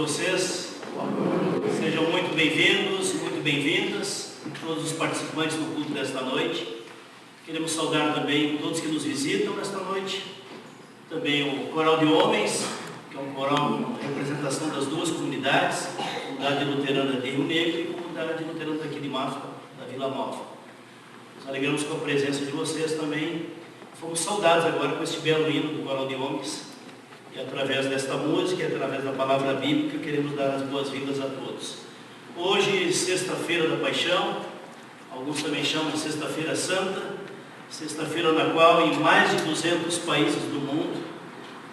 vocês. Sejam muito bem-vindos, muito bem-vindas, todos os participantes do culto desta noite. Queremos saudar também todos que nos visitam nesta noite. Também o Coral de Homens, que é um coral com representação das duas comunidades, a comunidade luterana de Rio Negro e a comunidade luterana daqui de Mafra, da Vila Nova. Nos alegramos com a presença de vocês também. Fomos saudados agora com este belo hino do Coral de Homens. E através desta música, através da palavra bíblica, queremos dar as boas-vindas a todos. Hoje, sexta-feira da Paixão, alguns também chamam de Sexta-feira Santa, sexta-feira na qual em mais de 200 países do mundo,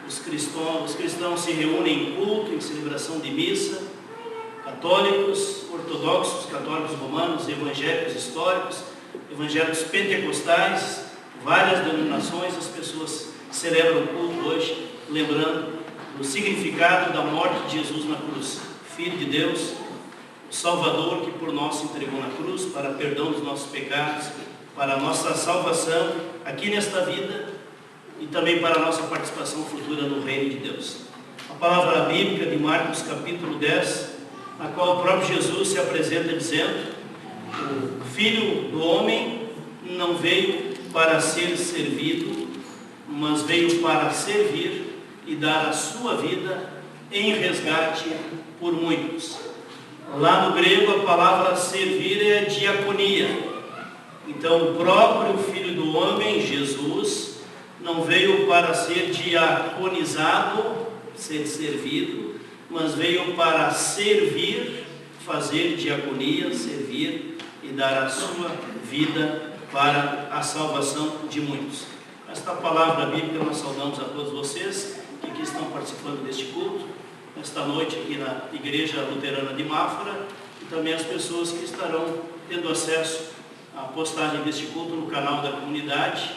os cristãos se reúnem em culto, em celebração de missa, católicos, ortodoxos, católicos romanos, evangélicos históricos, evangélicos pentecostais, várias denominações, as pessoas celebram o culto hoje, lembrando do significado da morte de Jesus na cruz, Filho de Deus, o Salvador que por nós se entregou na cruz para perdão dos nossos pecados, para a nossa salvação aqui nesta vida e também para a nossa participação futura no reino de Deus. A palavra bíblica de Marcos capítulo 10, na qual o próprio Jesus se apresenta dizendo: o Filho do Homem não veio para ser servido, mas veio para servir e dar a sua vida em resgate por muitos. Lá no grego a palavra servir é diaconia. Então o próprio Filho do Homem, Jesus, não veio para ser diaconizado, ser servido, mas veio para servir, fazer diaconia, servir e dar a sua vida para a salvação de muitos. Esta palavra bíblica nós saudamos a todos vocês que aqui estão participando deste culto, esta noite aqui na Igreja Luterana de Mafra, e também as pessoas que estarão tendo acesso à postagem deste culto no canal da comunidade,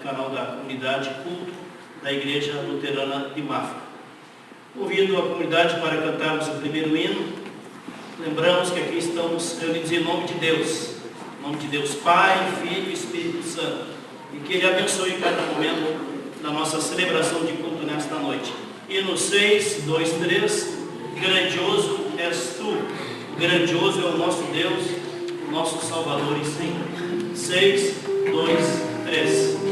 canal da comunidade culto da Igreja Luterana de Mafra. Convido a comunidade para cantarmos o primeiro hino. Lembramos que aqui estamos reunidos em nome de Deus, em nome de Deus Pai, Filho e Espírito Santo, e que Ele abençoe cada momento da nossa celebração de culto nesta noite. Hino 6, 2, 3, grandioso és tu, grandioso é o nosso Deus, o nosso Salvador e Senhor. 6, 2, 3.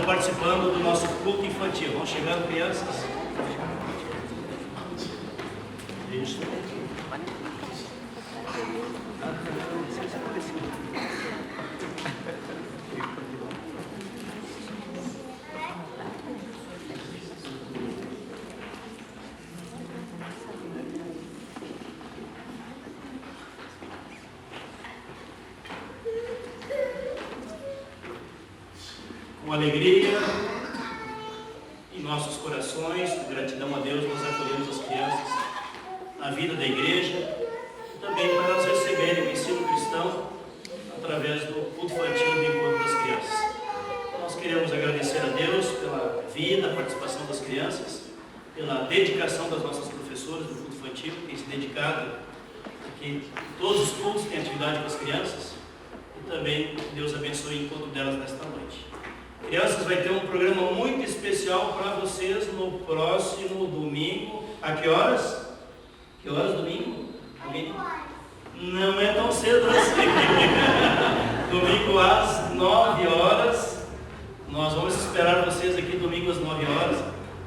participando do nosso culto infantil. Vão chegando, crianças? Isso. Com alegria em nossos corações, com gratidão a Deus, nós acolhemos as crianças na vida da igreja e também para elas receberem o ensino cristão através do culto infantil do encontro das crianças. Nós queremos agradecer a Deus pela vida, a participação das crianças, pela dedicação das nossas professoras do culto infantil, que têm se dedicado aqui. Todos os cultos têm atividade com as crianças e também Deus abençoe o encontro delas nesta noite. Crianças, vai ter um programa muito especial para vocês no próximo domingo. A que horas? Que horas domingo? Não é tão cedo assim. Domingo às 9 horas. Nós vamos esperar vocês aqui domingo às 9 horas.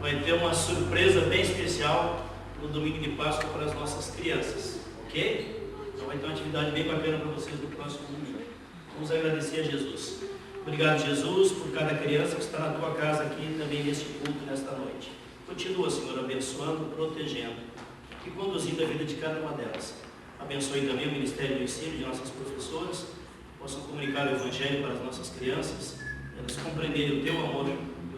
Vai ter uma surpresa bem especial no domingo de Páscoa para as nossas crianças. Ok? Então vai ter uma atividade bem bacana para vocês no próximo domingo. Vamos agradecer a Jesus. Obrigado, Jesus, por cada criança que está na tua casa aqui também neste culto, nesta noite. Continua, Senhor, abençoando, protegendo e conduzindo a vida de cada uma delas. Abençoe também o Ministério do Ensino de nossas professoras, possam comunicar o Evangelho para as nossas crianças, elas compreenderem o teu amor e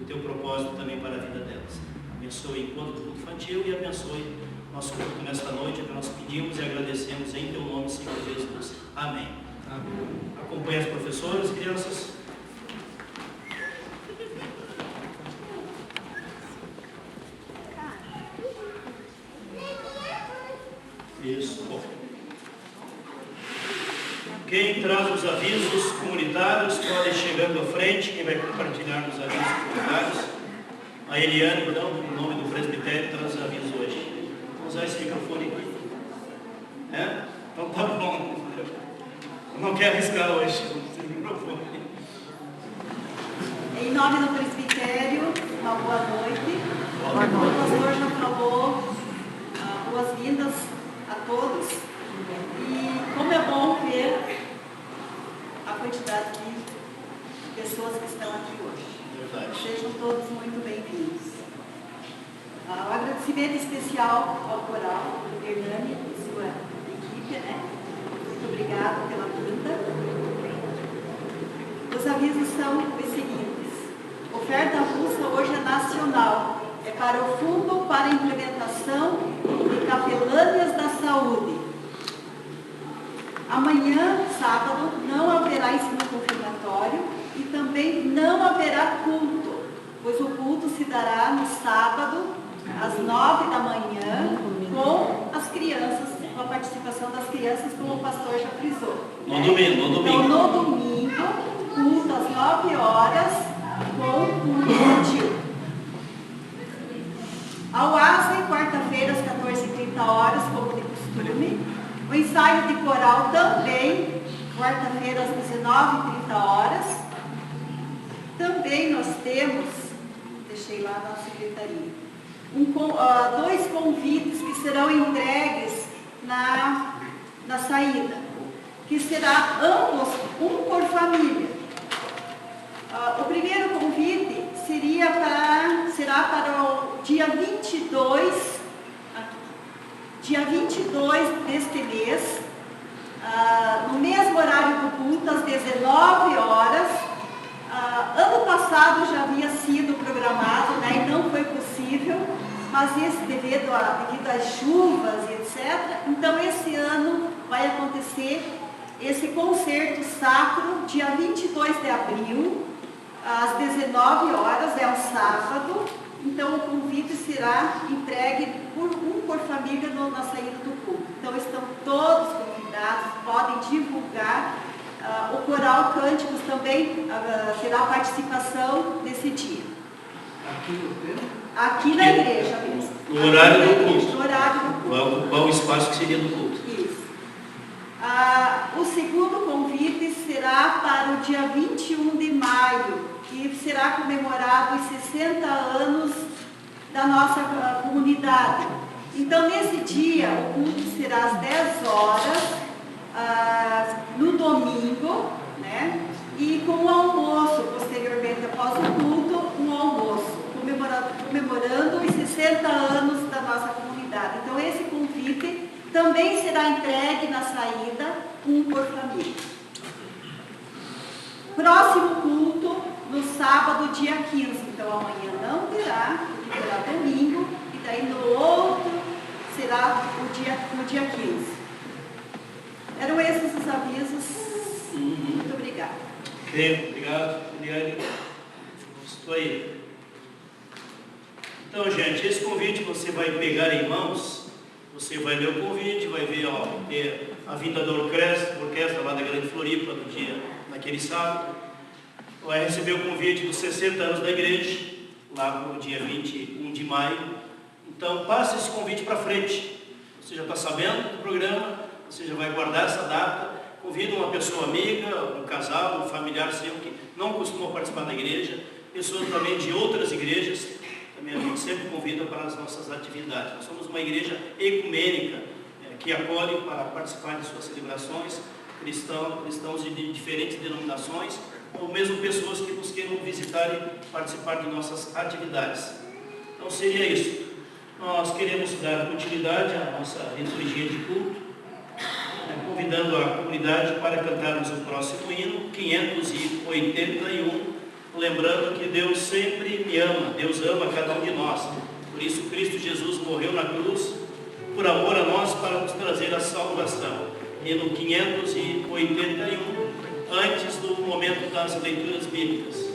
o teu propósito também para a vida delas. Abençoe o encontro do culto infantil e abençoe nosso culto nesta noite, que nós pedimos e agradecemos em teu nome, Senhor Jesus. Amém. Amém. Acompanhe as professoras, crianças. Isso. Quem traz os avisos comunitários pode ir chegando à frente. Quem vai compartilhar os avisos comunitários? A Eliane, então, em nome do presbitério, traz os avisos hoje. Vamos usar esse microfone aqui. É? Então tá bom. Não quero arriscar hoje esse microfone. Em nome do presbitério, uma boa noite. O pastor já falou boas-vindas a todos. E como é bom ver a quantidade de pessoas que estão aqui hoje. Verdade. Sejam todos muito bem-vindos. Um agradecimento especial ao coral Hernani e sua equipe, né? Muito obrigada pela vinda. Os avisos são os seguintes. Oferta russa hoje é nacional. É para o Fundo para a Implementação de Capelânias da Saúde. Amanhã, sábado, não haverá ensino confirmatório e também não haverá culto, pois o culto se dará no sábado, às 9 da manhã, com as crianças, com a participação das crianças, como o pastor já frisou. No domingo. Então, no domingo, culto às 9 horas, com o culto infantil. Ao ASA, quarta-feira, às 14h30, como de costume. O ensaio de coral também, quarta-feira, às 19h30. Também nós temos, deixei lá na secretaria, dois convites que serão entregues na saída, que será ambos, um por família. O primeiro convite será para o dia 22 deste mês, no mesmo horário do culto, às 19 horas. Ano passado já havia sido programado, né, e não foi possível, mas devido às chuvas e etc. Então, esse ano vai acontecer esse concerto sacro, dia 22 de abril, às 19 horas, é um sábado. Então, o convite será entregue por família na saída do culto. Então, estão todos convidados, podem divulgar. O Coral Cânticos também terá participação nesse dia. Aqui na igreja mesmo. No horário do culto. No horário do culto. Vai ocupar o espaço que seria do culto. Isso. O segundo convite convite será para o dia 21 de maio, que será comemorado os 60 anos da nossa comunidade. Então, nesse dia, o culto será às 10 horas, no domingo, né? E com o almoço, posteriormente, após o culto, um almoço, comemorando os 60 anos da nossa comunidade. Então, esse convite também será entregue na saída, um por família. Próximo culto, no sábado, dia 15. Então, amanhã não terá, terá domingo, e daí no outro será no dia 15. Eram esses os avisos. Muito obrigada. Ok, obrigado, Eliane. Estou aí. Então, gente, esse convite você vai pegar em mãos, você vai ler o convite, vai ver a vinda da orquestra lá da Grande Floripa naquele sábado. Vai receber o convite dos 60 anos da igreja, lá no dia 21 de maio. Então, passe esse convite para frente. Você já está sabendo do programa, você já vai guardar essa data. Convida uma pessoa amiga, um casal, um familiar seu que não costumou participar da igreja, pessoas também de outras igrejas, também a gente sempre convida para as nossas atividades. Nós somos uma igreja ecumênica, que acolhe para participar de suas celebrações, cristãos de diferentes denominações, ou mesmo pessoas que nos queiram visitar e participar de nossas atividades. Então seria isso. Nós queremos dar continuidade à nossa liturgia de culto, convidando a comunidade para cantarmos o próximo hino, 581, lembrando que Deus sempre me ama, Deus ama cada um de nós. Por isso Cristo Jesus morreu na cruz, por amor a nós, para nos trazer a salvação. Hino 581, antes do momento das leituras bíblicas.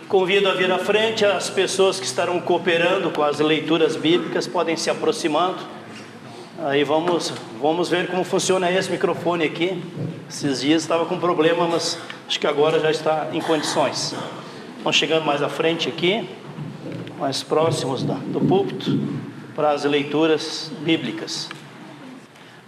Convido a vir à frente, as pessoas que estarão cooperando com as leituras bíblicas podem se aproximando. Aí vamos ver como funciona esse microfone aqui. Esses dias estava com problema, mas acho que agora já está em condições. Vamos chegando mais à frente aqui, mais próximos do púlpito, para as leituras bíblicas.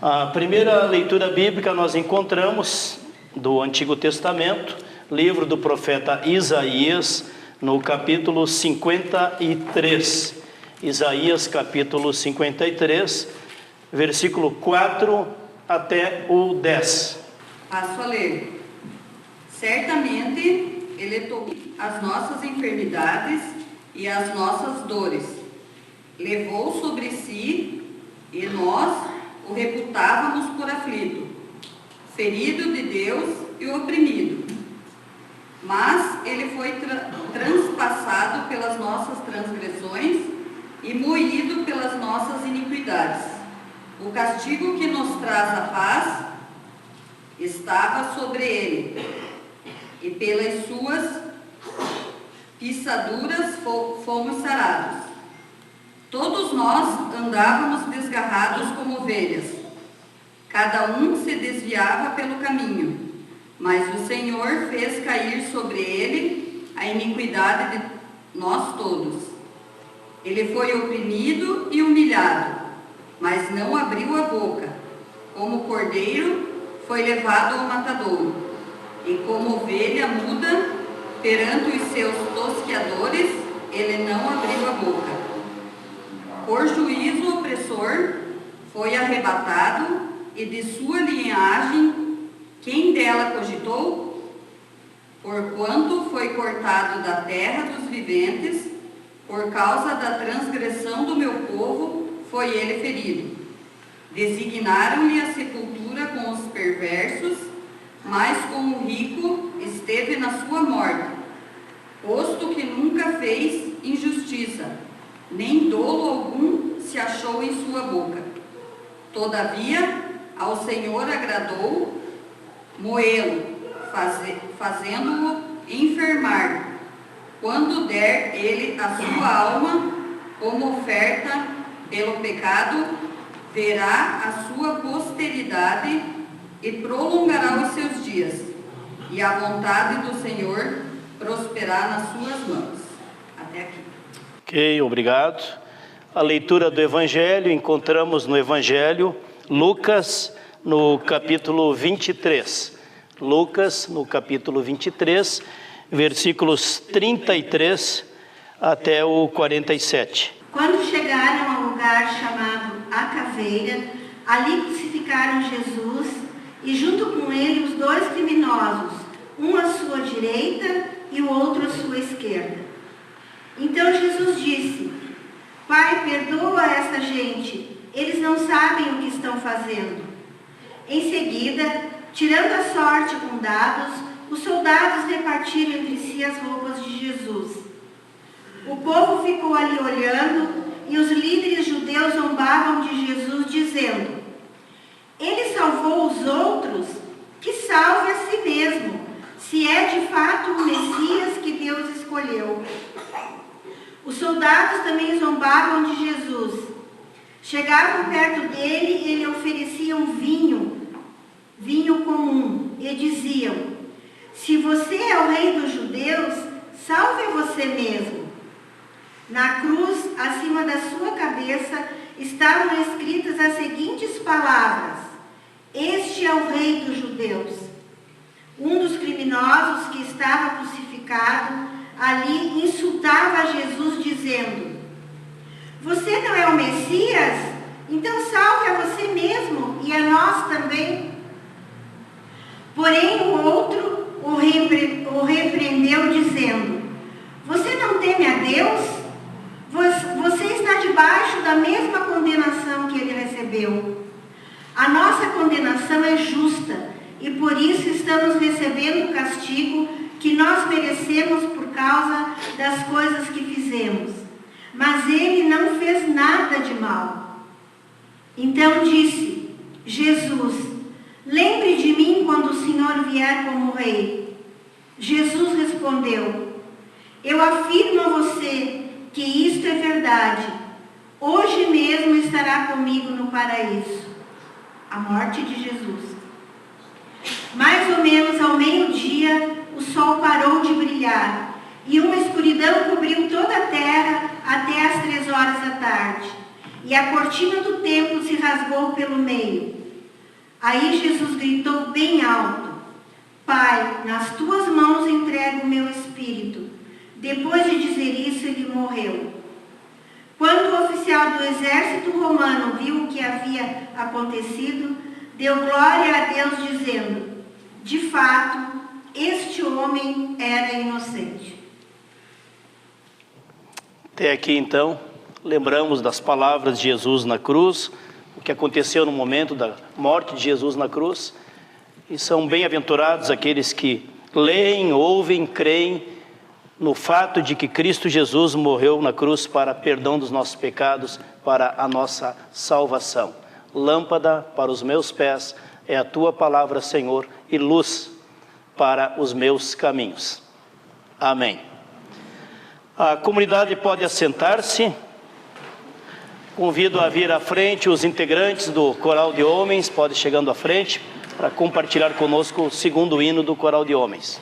A primeira leitura bíblica nós encontramos do Antigo Testamento, livro do profeta Isaías, no capítulo 53. Isaías, capítulo 53, versículo 4 até o 10. Passo a ler. Certamente Ele tomou as nossas enfermidades e as nossas dores, levou sobre si, e nós o reputávamos por aflito, ferido de Deus e oprimido. Mas Ele foi transpassado pelas nossas transgressões e moído pelas nossas iniquidades. O castigo que nos traz a paz estava sobre Ele, e pelas suas pisaduras fomos sarados. Todos nós andávamos desgarrados como ovelhas, Cada um se desviava pelo caminho, mas o Senhor fez cair sobre ele a iniquidade de nós todos. Ele foi oprimido e humilhado, mas não abriu a boca. Como cordeiro, foi levado ao matadouro, e como ovelha muda, perante os seus tosqueadores, ele não abriu a boca. Por juízo opressor, foi arrebatado, e de sua linhagem, quem dela cogitou? Porquanto foi cortado da terra dos viventes, por causa da transgressão do meu povo, foi ele ferido. Designaram-lhe a sepultura com os perversos, mas com o rico esteve na sua morte, posto que nunca fez injustiça, nem dolo algum se achou em sua boca. Todavia, ao Senhor agradou moê-lo, fazendo-o enfermar, quando der ele a sua alma como oferta pelo pecado, verá a sua posteridade e prolongará os seus dias, e a vontade do Senhor prosperará nas suas mãos. Até aqui. Ok, obrigado. A leitura do Evangelho, encontramos no Evangelho Lucas, no capítulo 23. Lucas, no capítulo 23, versículos 33 até o 47. Quando chegaram ao lugar chamado A Caveira, ali crucificaram Jesus e junto com ele os dois criminosos, um à sua direita e o outro à sua esquerda. Então Jesus disse: Pai, perdoa esta gente, eles não sabem o que estão fazendo. Em seguida, tirando a sorte com dados, os soldados repartiram entre si as roupas de Jesus. O povo ficou ali olhando e os líderes judeus zombavam de Jesus, dizendo: Ele salvou os outros, que salve a si mesmo, se é de fato o Messias que Deus escolheu. Os soldados também zombavam de Jesus. Chegavam perto dele e lhe ofereciam vinho comum, e diziam: Se você é o rei dos judeus, salve você mesmo. Na cruz, acima da sua cabeça, estavam escritas as seguintes palavras: Este é o rei dos judeus. Um dos criminosos que estava crucificado ali insultava Jesus, dizendo: Você não é o Messias? Então salve a você mesmo e a nós também. Porém o outro o repreendeu, dizendo: Você não teme a Deus? Você está debaixo da mesma condenação que ele recebeu. A nossa condenação é justa e por isso estamos recebendo o castigo que nós merecemos por causa das coisas que fizemos. Mas ele não fez nada de mal. Então disse Jesus: Lembre de mim quando o Senhor vier como rei. Jesus respondeu: Eu afirmo a você que isto é verdade. Hoje mesmo estará comigo no paraíso. A morte de Jesus. Mais ou menos ao meio-dia, o sol parou de brilhar e uma escuridão cobriu toda a terra até às 3 horas da tarde. E a cortina do templo se rasgou pelo meio. Aí Jesus gritou bem alto: Pai, nas tuas mãos entrego o meu espírito. Depois de dizer isso, ele morreu. Quando o oficial do exército romano viu o que havia acontecido, deu glória a Deus, dizendo: De fato, este homem era inocente. Até aqui, então, lembramos das palavras de Jesus na cruz, o que aconteceu no momento da morte de Jesus na cruz. E são bem-aventurados aqueles que leem, ouvem, creem no fato de que Cristo Jesus morreu na cruz para perdão dos nossos pecados, para a nossa salvação. Lâmpada para os meus pés é a tua palavra, Senhor, e luz para os meus caminhos. Amém. A comunidade pode assentar-se. Convido a vir à frente os integrantes do Coral de Homens, pode chegando à frente, para compartilhar conosco o segundo hino do Coral de Homens.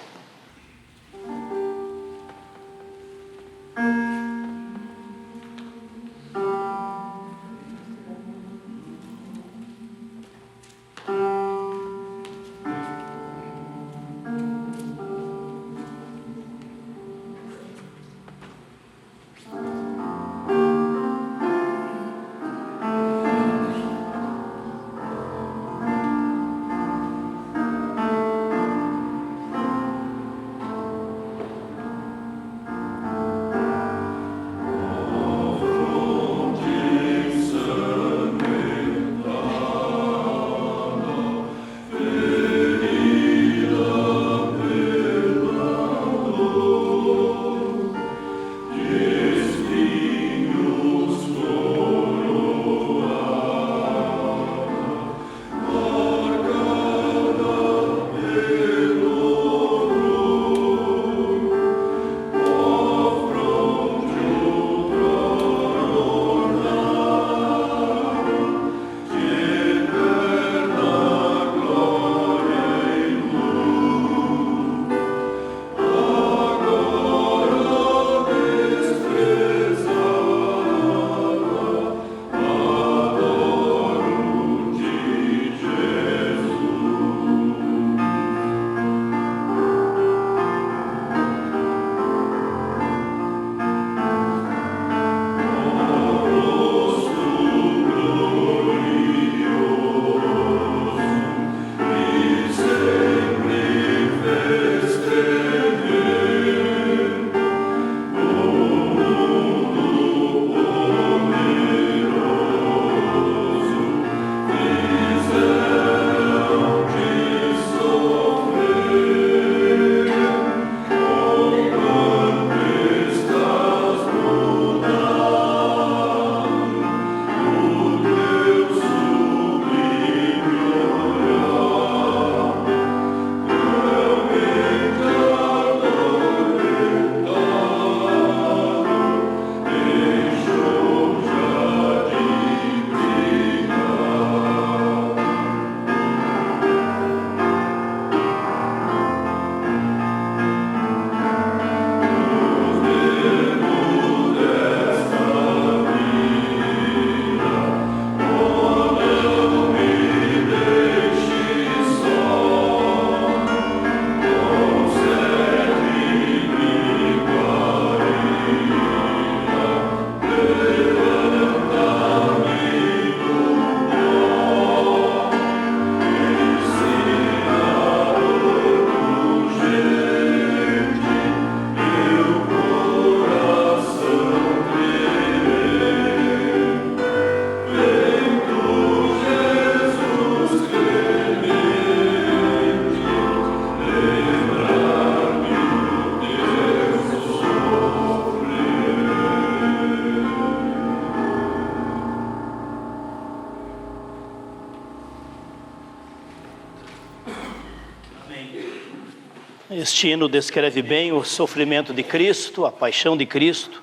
Este hino descreve bem o sofrimento de Cristo, a paixão de Cristo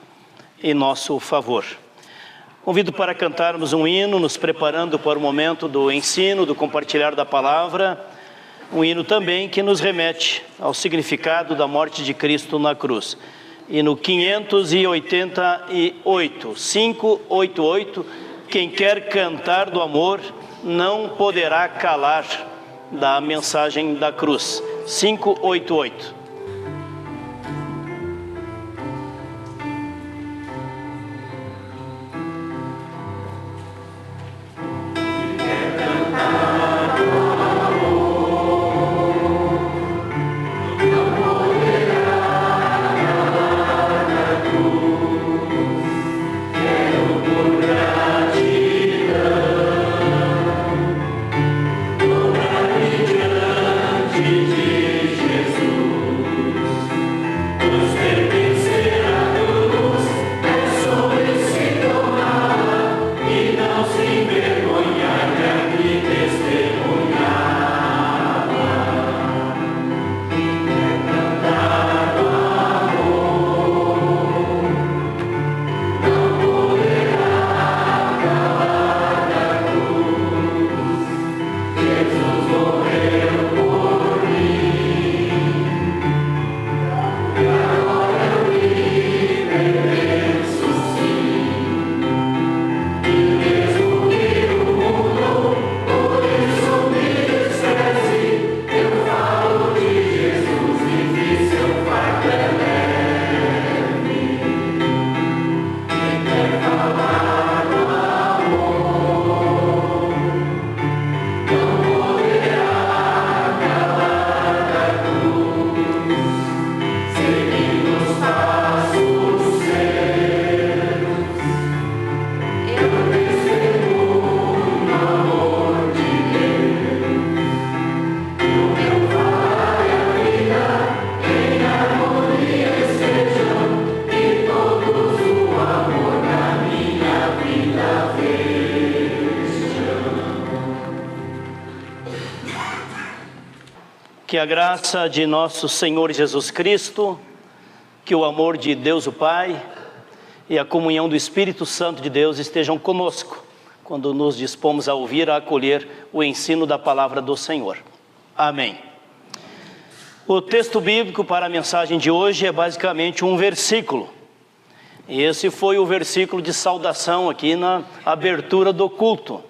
em nosso favor. Convido para cantarmos um hino, nos preparando para o momento do ensino, do compartilhar da palavra. Um hino também que nos remete ao significado da morte de Cristo na cruz. Hino 588, 588, quem quer cantar do amor não poderá calar da mensagem da cruz. 588. Jesus. Que a graça de nosso Senhor Jesus Cristo, que o amor de Deus o Pai e a comunhão do Espírito Santo de Deus estejam conosco quando nos dispomos a ouvir, a acolher o ensino da palavra do Senhor. Amém. O texto bíblico para a mensagem de hoje é basicamente um versículo. E esse foi o versículo de saudação aqui na abertura do culto.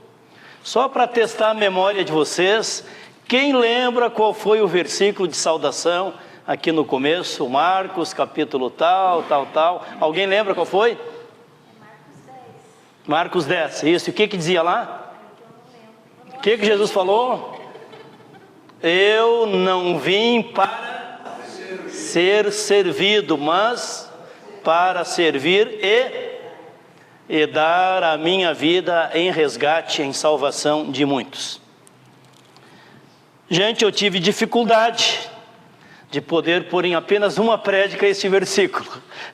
Só para testar a memória de vocês, quem lembra qual foi o versículo de saudação aqui no começo? Marcos, capítulo tal. Alguém lembra qual foi? Marcos 10. Isso. O que dizia lá? O que Jesus falou? Eu não vim para ser servido, mas para servir e dar a minha vida em resgate, em salvação de muitos. Gente, eu tive dificuldade de poder pôr em apenas uma prédica esse versículo.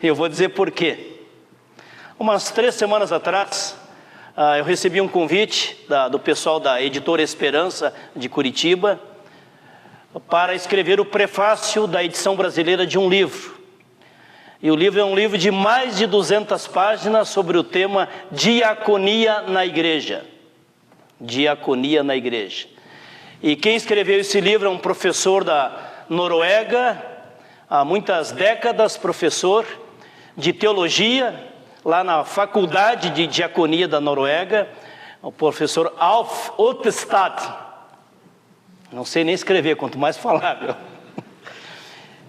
E eu vou dizer por quê. Umas 3 semanas atrás, eu recebi um convite do pessoal da Editora Esperança de Curitiba para escrever o prefácio da edição brasileira de um livro. E o livro é um livro de mais de 200 páginas sobre o tema Diaconia na Igreja. Diaconia na Igreja. E quem escreveu esse livro é um professor da Noruega, há muitas décadas, professor de teologia, lá na Faculdade de Diaconia da Noruega, o professor Alf Ottestad. Não sei nem escrever, quanto mais falar, viu?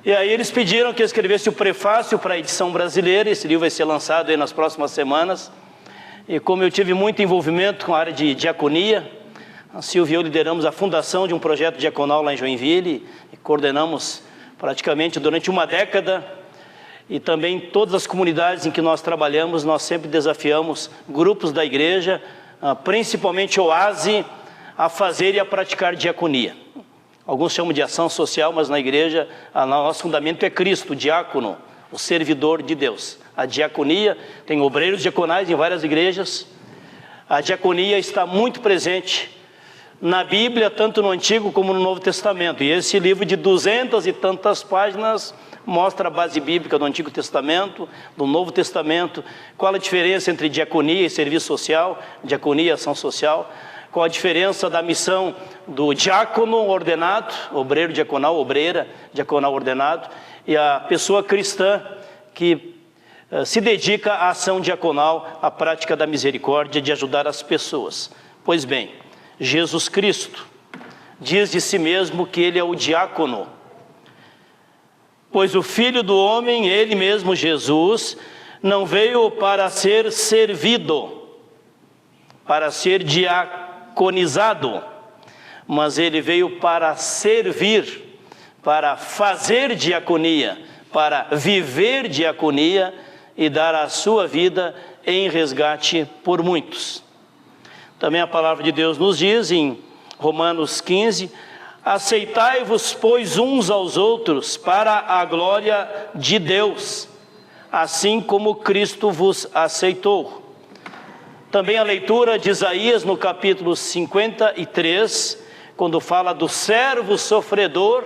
E aí eles pediram que eu escrevesse o prefácio para a edição brasileira. Esse livro vai ser lançado aí nas próximas semanas. E como eu tive muito envolvimento com a área de diaconia, a Silvia e eu lideramos a fundação de um projeto diaconal lá em Joinville e coordenamos praticamente durante uma década. E também todas as comunidades em que nós trabalhamos, nós sempre desafiamos grupos da igreja, principalmente Oase, a fazer e a praticar diaconia. Alguns chamam de ação social, mas na igreja, o nosso fundamento é Cristo, o diácono, o servidor de Deus. A diaconia, tem obreiros diaconais em várias igrejas. A diaconia está muito presente na Bíblia, tanto no Antigo como no Novo Testamento. E esse livro de 200 e tantas páginas mostra a base bíblica do Antigo Testamento, do Novo Testamento, qual a diferença entre diaconia e serviço social, diaconia e ação social, qual a diferença da missão do diácono ordenado, obreiro diaconal, obreira diaconal ordenado, e a pessoa cristã que se dedica à ação diaconal, à prática da misericórdia, de ajudar as pessoas. Pois bem, Jesus Cristo diz de si mesmo que ele é o diácono, pois o Filho do Homem, ele mesmo, Jesus, não veio para ser servido, para ser diaconizado, mas ele veio para servir, para fazer diaconia, para viver diaconia e dar a sua vida em resgate por muitos. Também a palavra de Deus nos diz em Romanos 15, aceitai-vos, pois, uns aos outros para a glória de Deus, assim como Cristo vos aceitou. Também a leitura de Isaías no capítulo 53, quando fala do servo sofredor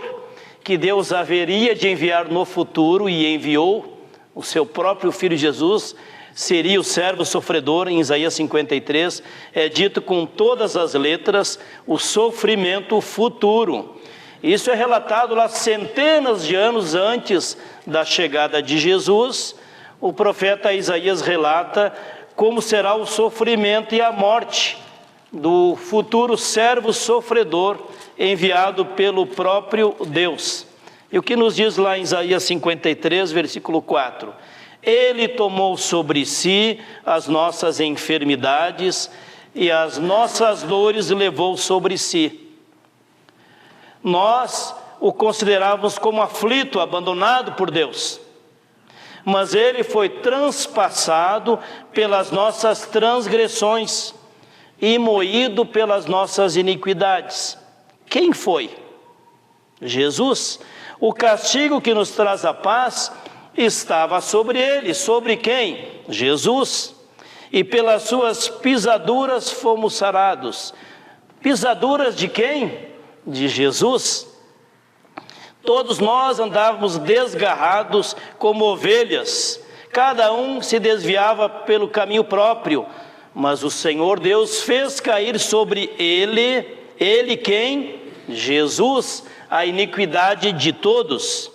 que Deus haveria de enviar no futuro e enviou, o seu próprio Filho Jesus seria o servo sofredor. Em Isaías 53 é dito com todas as letras o sofrimento futuro. Isso é relatado lá centenas de anos antes da chegada de Jesus. O profeta Isaías relata como será o sofrimento e a morte do futuro servo sofredor enviado pelo próprio Deus. E o que nos diz lá em Isaías 53, versículo 4? Ele tomou sobre si as nossas enfermidades e as nossas dores levou sobre si. Nós o considerávamos como aflito, abandonado por Deus. Mas ele foi transpassado pelas nossas transgressões e moído pelas nossas iniquidades. Quem foi? Jesus. O castigo que nos traz a paz estava sobre ele. Sobre quem? Jesus. E pelas suas pisaduras fomos sarados. Pisaduras de quem? De Jesus. Todos nós andávamos desgarrados como ovelhas, cada um se desviava pelo caminho próprio, mas o Senhor Deus fez cair sobre ele quem? Jesus, a iniquidade de todos.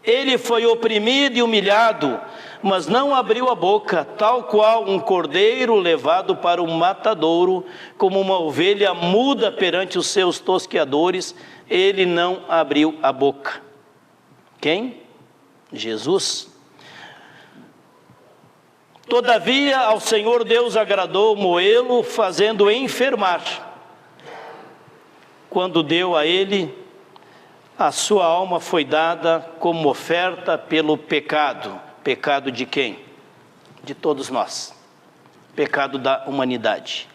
Ele foi oprimido e humilhado, mas não abriu a boca, tal qual um cordeiro levado para o matadouro, como uma ovelha muda perante os seus tosqueadores, ele não abriu a boca. Quem? Jesus. Todavia ao Senhor Deus agradou moê-lo, fazendo enfermar. Quando deu a ele, a sua alma foi dada como oferta pelo pecado. Pecado de quem? De todos nós. Pecado da humanidade.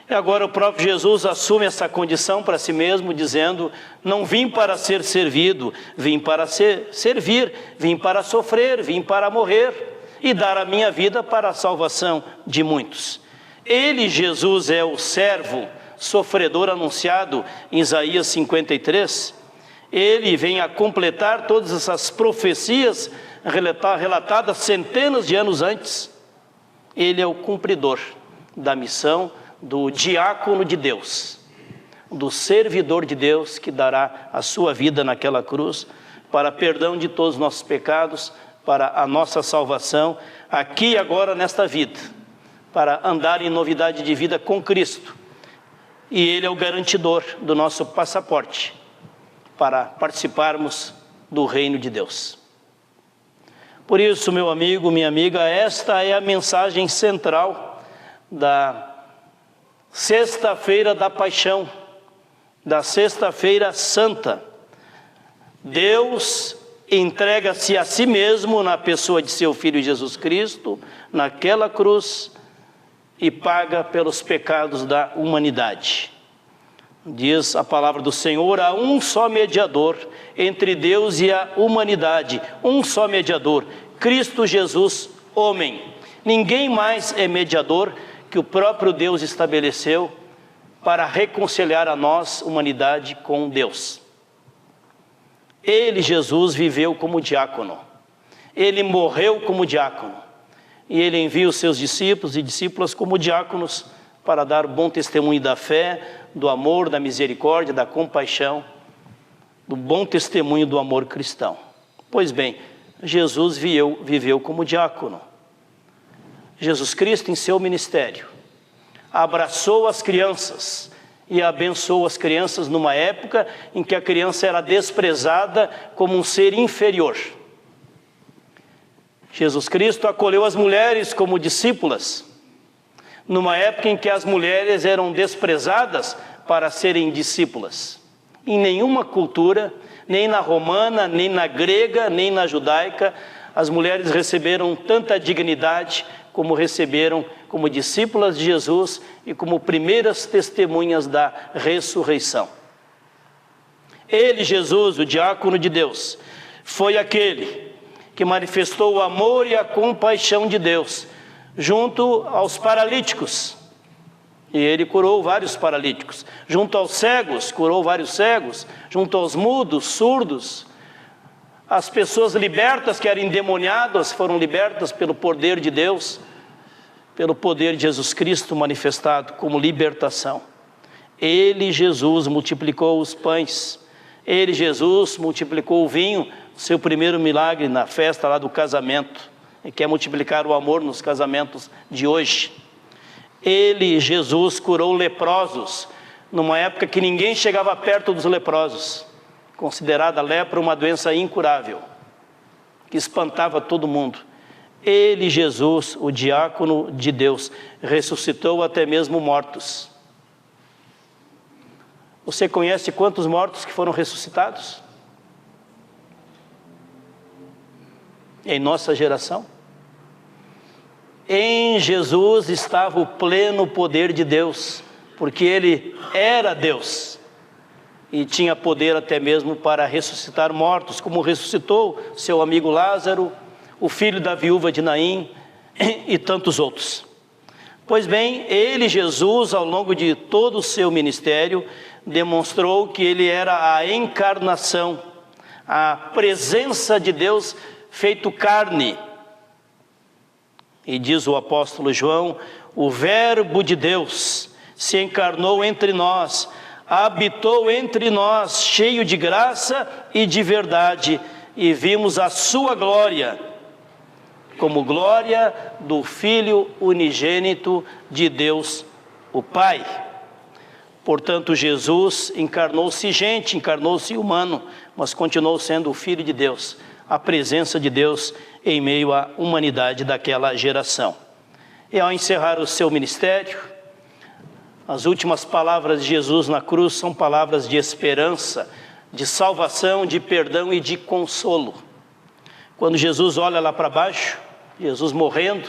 E agora o próprio Jesus assume essa condição para si mesmo, dizendo: não vim para ser servido, vim para servir, vim para sofrer, vim para morrer e dar a minha vida para a salvação de muitos. Ele, Jesus, é o servo sofredor anunciado em Isaías 53. Ele vem a completar todas essas profecias relatadas centenas de anos antes. Ele é o cumpridor da missão do diácono de Deus, do servidor de Deus, que dará a sua vida naquela cruz para perdão de todos os nossos pecados, para a nossa salvação aqui e agora nesta vida, para andar em novidade de vida com Cristo. E Ele é o garantidor do nosso passaporte para participarmos do reino de Deus. Por isso, meu amigo, minha amiga, esta é a mensagem central da Sexta-feira da Paixão, da Sexta-feira Santa. Deus entrega-se a si mesmo na pessoa de seu Filho Jesus Cristo, naquela cruz, e paga pelos pecados da humanidade. Diz a palavra do Senhor: há um só mediador entre Deus e a humanidade, um só mediador, Cristo Jesus, homem. Ninguém mais é mediador que o próprio Deus estabeleceu para reconciliar a nós, humanidade, com Deus. Ele, Jesus, viveu como diácono. Ele morreu como diácono. E Ele envia os seus discípulos e discípulas como diáconos para dar bom testemunho da fé, do amor, da misericórdia, da compaixão, do bom testemunho do amor cristão. Pois bem, Jesus viveu como diácono. Jesus Cristo, em seu ministério, abraçou as crianças e abençoou as crianças numa época em que a criança era desprezada como um ser inferior. Jesus Cristo acolheu as mulheres como discípulas, numa época em que as mulheres eram desprezadas para serem discípulas. Em nenhuma cultura, nem na romana, nem na grega, nem na judaica, as mulheres receberam tanta dignidade como receberam como discípulas de Jesus e como primeiras testemunhas da ressurreição. Ele, Jesus, o diácono de Deus, foi aquele que manifestou o amor e a compaixão de Deus junto aos paralíticos. E Ele curou vários paralíticos. Junto aos cegos, curou vários cegos. Junto aos mudos, surdos. As pessoas libertas que eram endemoniadas foram libertas pelo poder de Deus, pelo poder de Jesus Cristo manifestado como libertação. Ele, Jesus, multiplicou os pães. Ele, Jesus, multiplicou o vinho, seu primeiro milagre na festa lá do casamento. E quer multiplicar o amor nos casamentos de hoje. Ele, Jesus, curou leprosos, numa época que ninguém chegava perto dos leprosos. Considerada a lepra uma doença incurável, que espantava todo mundo. Ele, Jesus, o diácono de Deus, ressuscitou até mesmo mortos. Você conhece quantos mortos que foram ressuscitados? Em nossa geração? Em Jesus estava o pleno poder de Deus, porque Ele era Deus. E tinha poder até mesmo para ressuscitar mortos, como ressuscitou seu amigo Lázaro, o filho da viúva de Naim e tantos outros. Pois bem, Ele, Jesus, ao longo de todo o seu ministério, demonstrou que Ele era a encarnação, a presença de Deus feito carne. E diz o apóstolo João, o Verbo de Deus se encarnou entre nós, habitou entre nós, cheio de graça e de verdade, e vimos a sua glória, como glória do Filho unigênito de Deus, o Pai. Portanto, Jesus encarnou-se gente, encarnou-se humano, mas continuou sendo o Filho de Deus, a presença de Deus em meio à humanidade daquela geração. E ao encerrar o seu ministério, as últimas palavras de Jesus na cruz são palavras de esperança, de salvação, de perdão e de consolo. Quando Jesus olha lá para baixo, Jesus morrendo,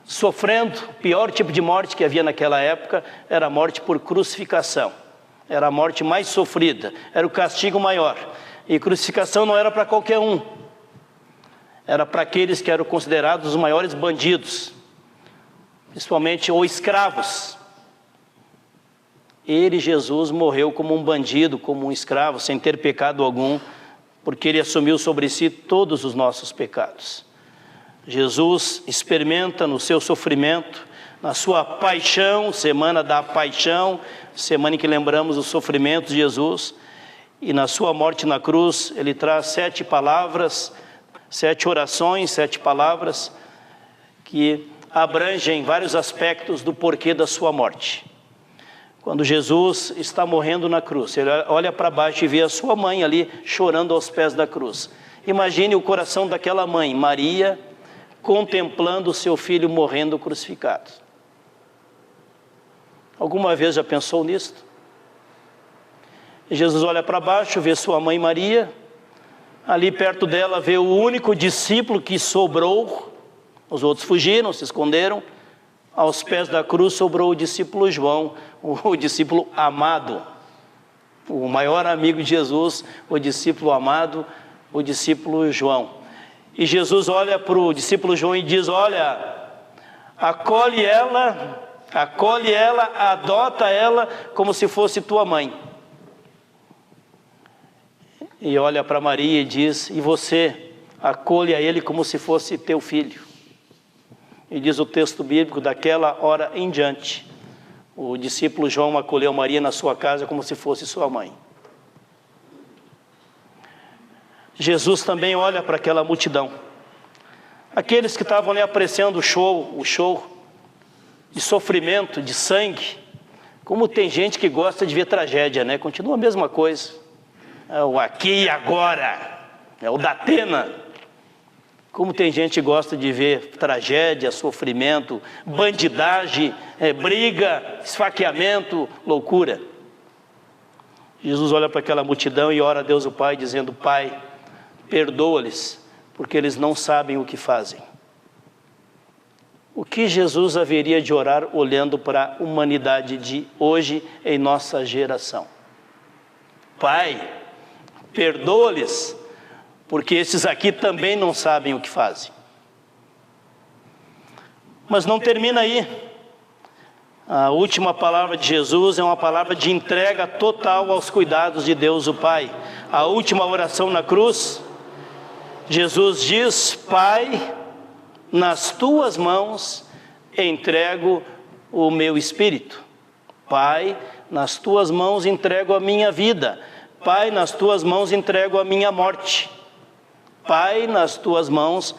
sofrendo, o pior tipo de morte que havia naquela época era a morte por crucificação. Era a morte mais sofrida, era o castigo maior. E crucificação não era para qualquer um. Era para aqueles que eram considerados os maiores bandidos, principalmente ou escravos. Ele, Jesus, morreu como um bandido, como um escravo, sem ter pecado algum, porque ele assumiu sobre si todos os nossos pecados. Jesus experimenta no seu sofrimento, na sua paixão, semana da paixão, semana em que lembramos os sofrimentos de Jesus, e na sua morte na cruz, ele traz 7 palavras, 7 orações, 7 palavras, que abrangem vários aspectos do porquê da sua morte. Quando Jesus está morrendo na cruz, ele olha para baixo e vê a sua mãe ali chorando aos pés da cruz. Imagine o coração daquela mãe, Maria, contemplando o seu filho morrendo crucificado. Alguma vez já pensou nisso? Jesus olha para baixo, vê sua mãe Maria, ali perto dela vê o único discípulo que sobrou, os outros fugiram, se esconderam. Aos pés da cruz sobrou o discípulo João, o discípulo amado, o maior amigo de Jesus, o discípulo amado, o discípulo João. E Jesus olha para o discípulo João e diz, olha, acolhe ela, adota ela como se fosse tua mãe. E olha para Maria e diz, e você, acolhe a ele como se fosse teu filho. E diz o texto bíblico, daquela hora em diante, o discípulo João acolheu Maria na sua casa como se fosse sua mãe. Jesus também olha para aquela multidão. Aqueles que estavam ali apreciando o show de sofrimento, de sangue. Como tem gente que gosta de ver tragédia, né? Continua a mesma coisa. É o aqui e agora, é o da Atena. Como tem gente que gosta de ver tragédia, sofrimento, bandidagem, briga, esfaqueamento, loucura. Jesus olha para aquela multidão e ora a Deus o Pai, dizendo, Pai, perdoa-lhes, porque eles não sabem o que fazem. O que Jesus haveria de orar olhando para a humanidade de hoje em nossa geração? Pai, perdoa-lhes, porque esses aqui também não sabem o que fazem. Mas não termina aí. A última palavra de Jesus é uma palavra de entrega total aos cuidados de Deus o Pai. A última oração na cruz, Jesus diz, Pai, nas tuas mãos entrego o meu espírito. Pai, nas tuas mãos entrego a minha vida. Pai, nas tuas mãos entrego a minha morte. Pai, nas tuas mãos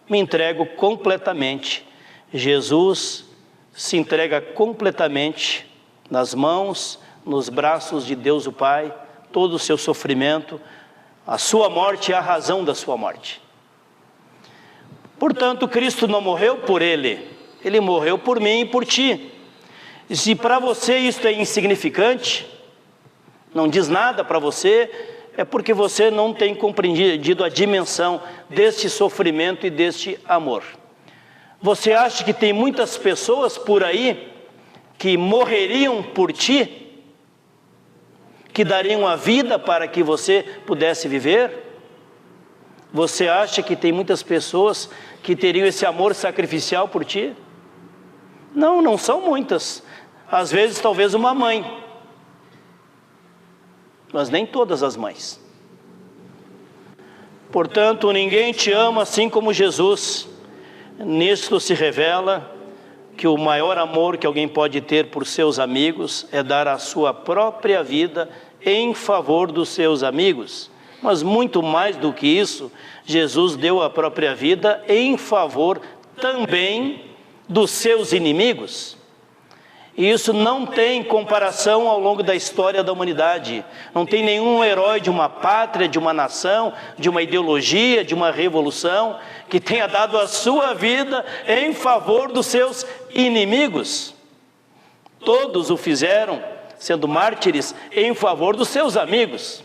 me entrego completamente. Jesus se entrega completamente nas mãos, nos braços de Deus o Pai, todo o seu sofrimento, a sua morte e a razão da sua morte. Portanto, Cristo não morreu por ele, ele morreu por mim e por ti. E se para você isso é insignificante, não diz nada para você, é porque você não tem compreendido a dimensão deste sofrimento e deste amor. Você acha que tem muitas pessoas por aí que morreriam por ti, que dariam a vida para que você pudesse viver? Você acha que tem muitas pessoas que teriam esse amor sacrificial por ti? Não, não são muitas. Às vezes, talvez uma mãe. Mas nem todas as mães. Portanto, ninguém te ama assim como Jesus. Nisto se revela que o maior amor que alguém pode ter por seus amigos é dar a sua própria vida em favor dos seus amigos. Mas muito mais do que isso, Jesus deu a própria vida em favor também dos seus inimigos. E isso não tem comparação ao longo da história da humanidade. Não tem nenhum herói de uma pátria, de uma nação, de uma ideologia, de uma revolução, que tenha dado a sua vida em favor dos seus inimigos. Todos o fizeram, sendo mártires, em favor dos seus amigos.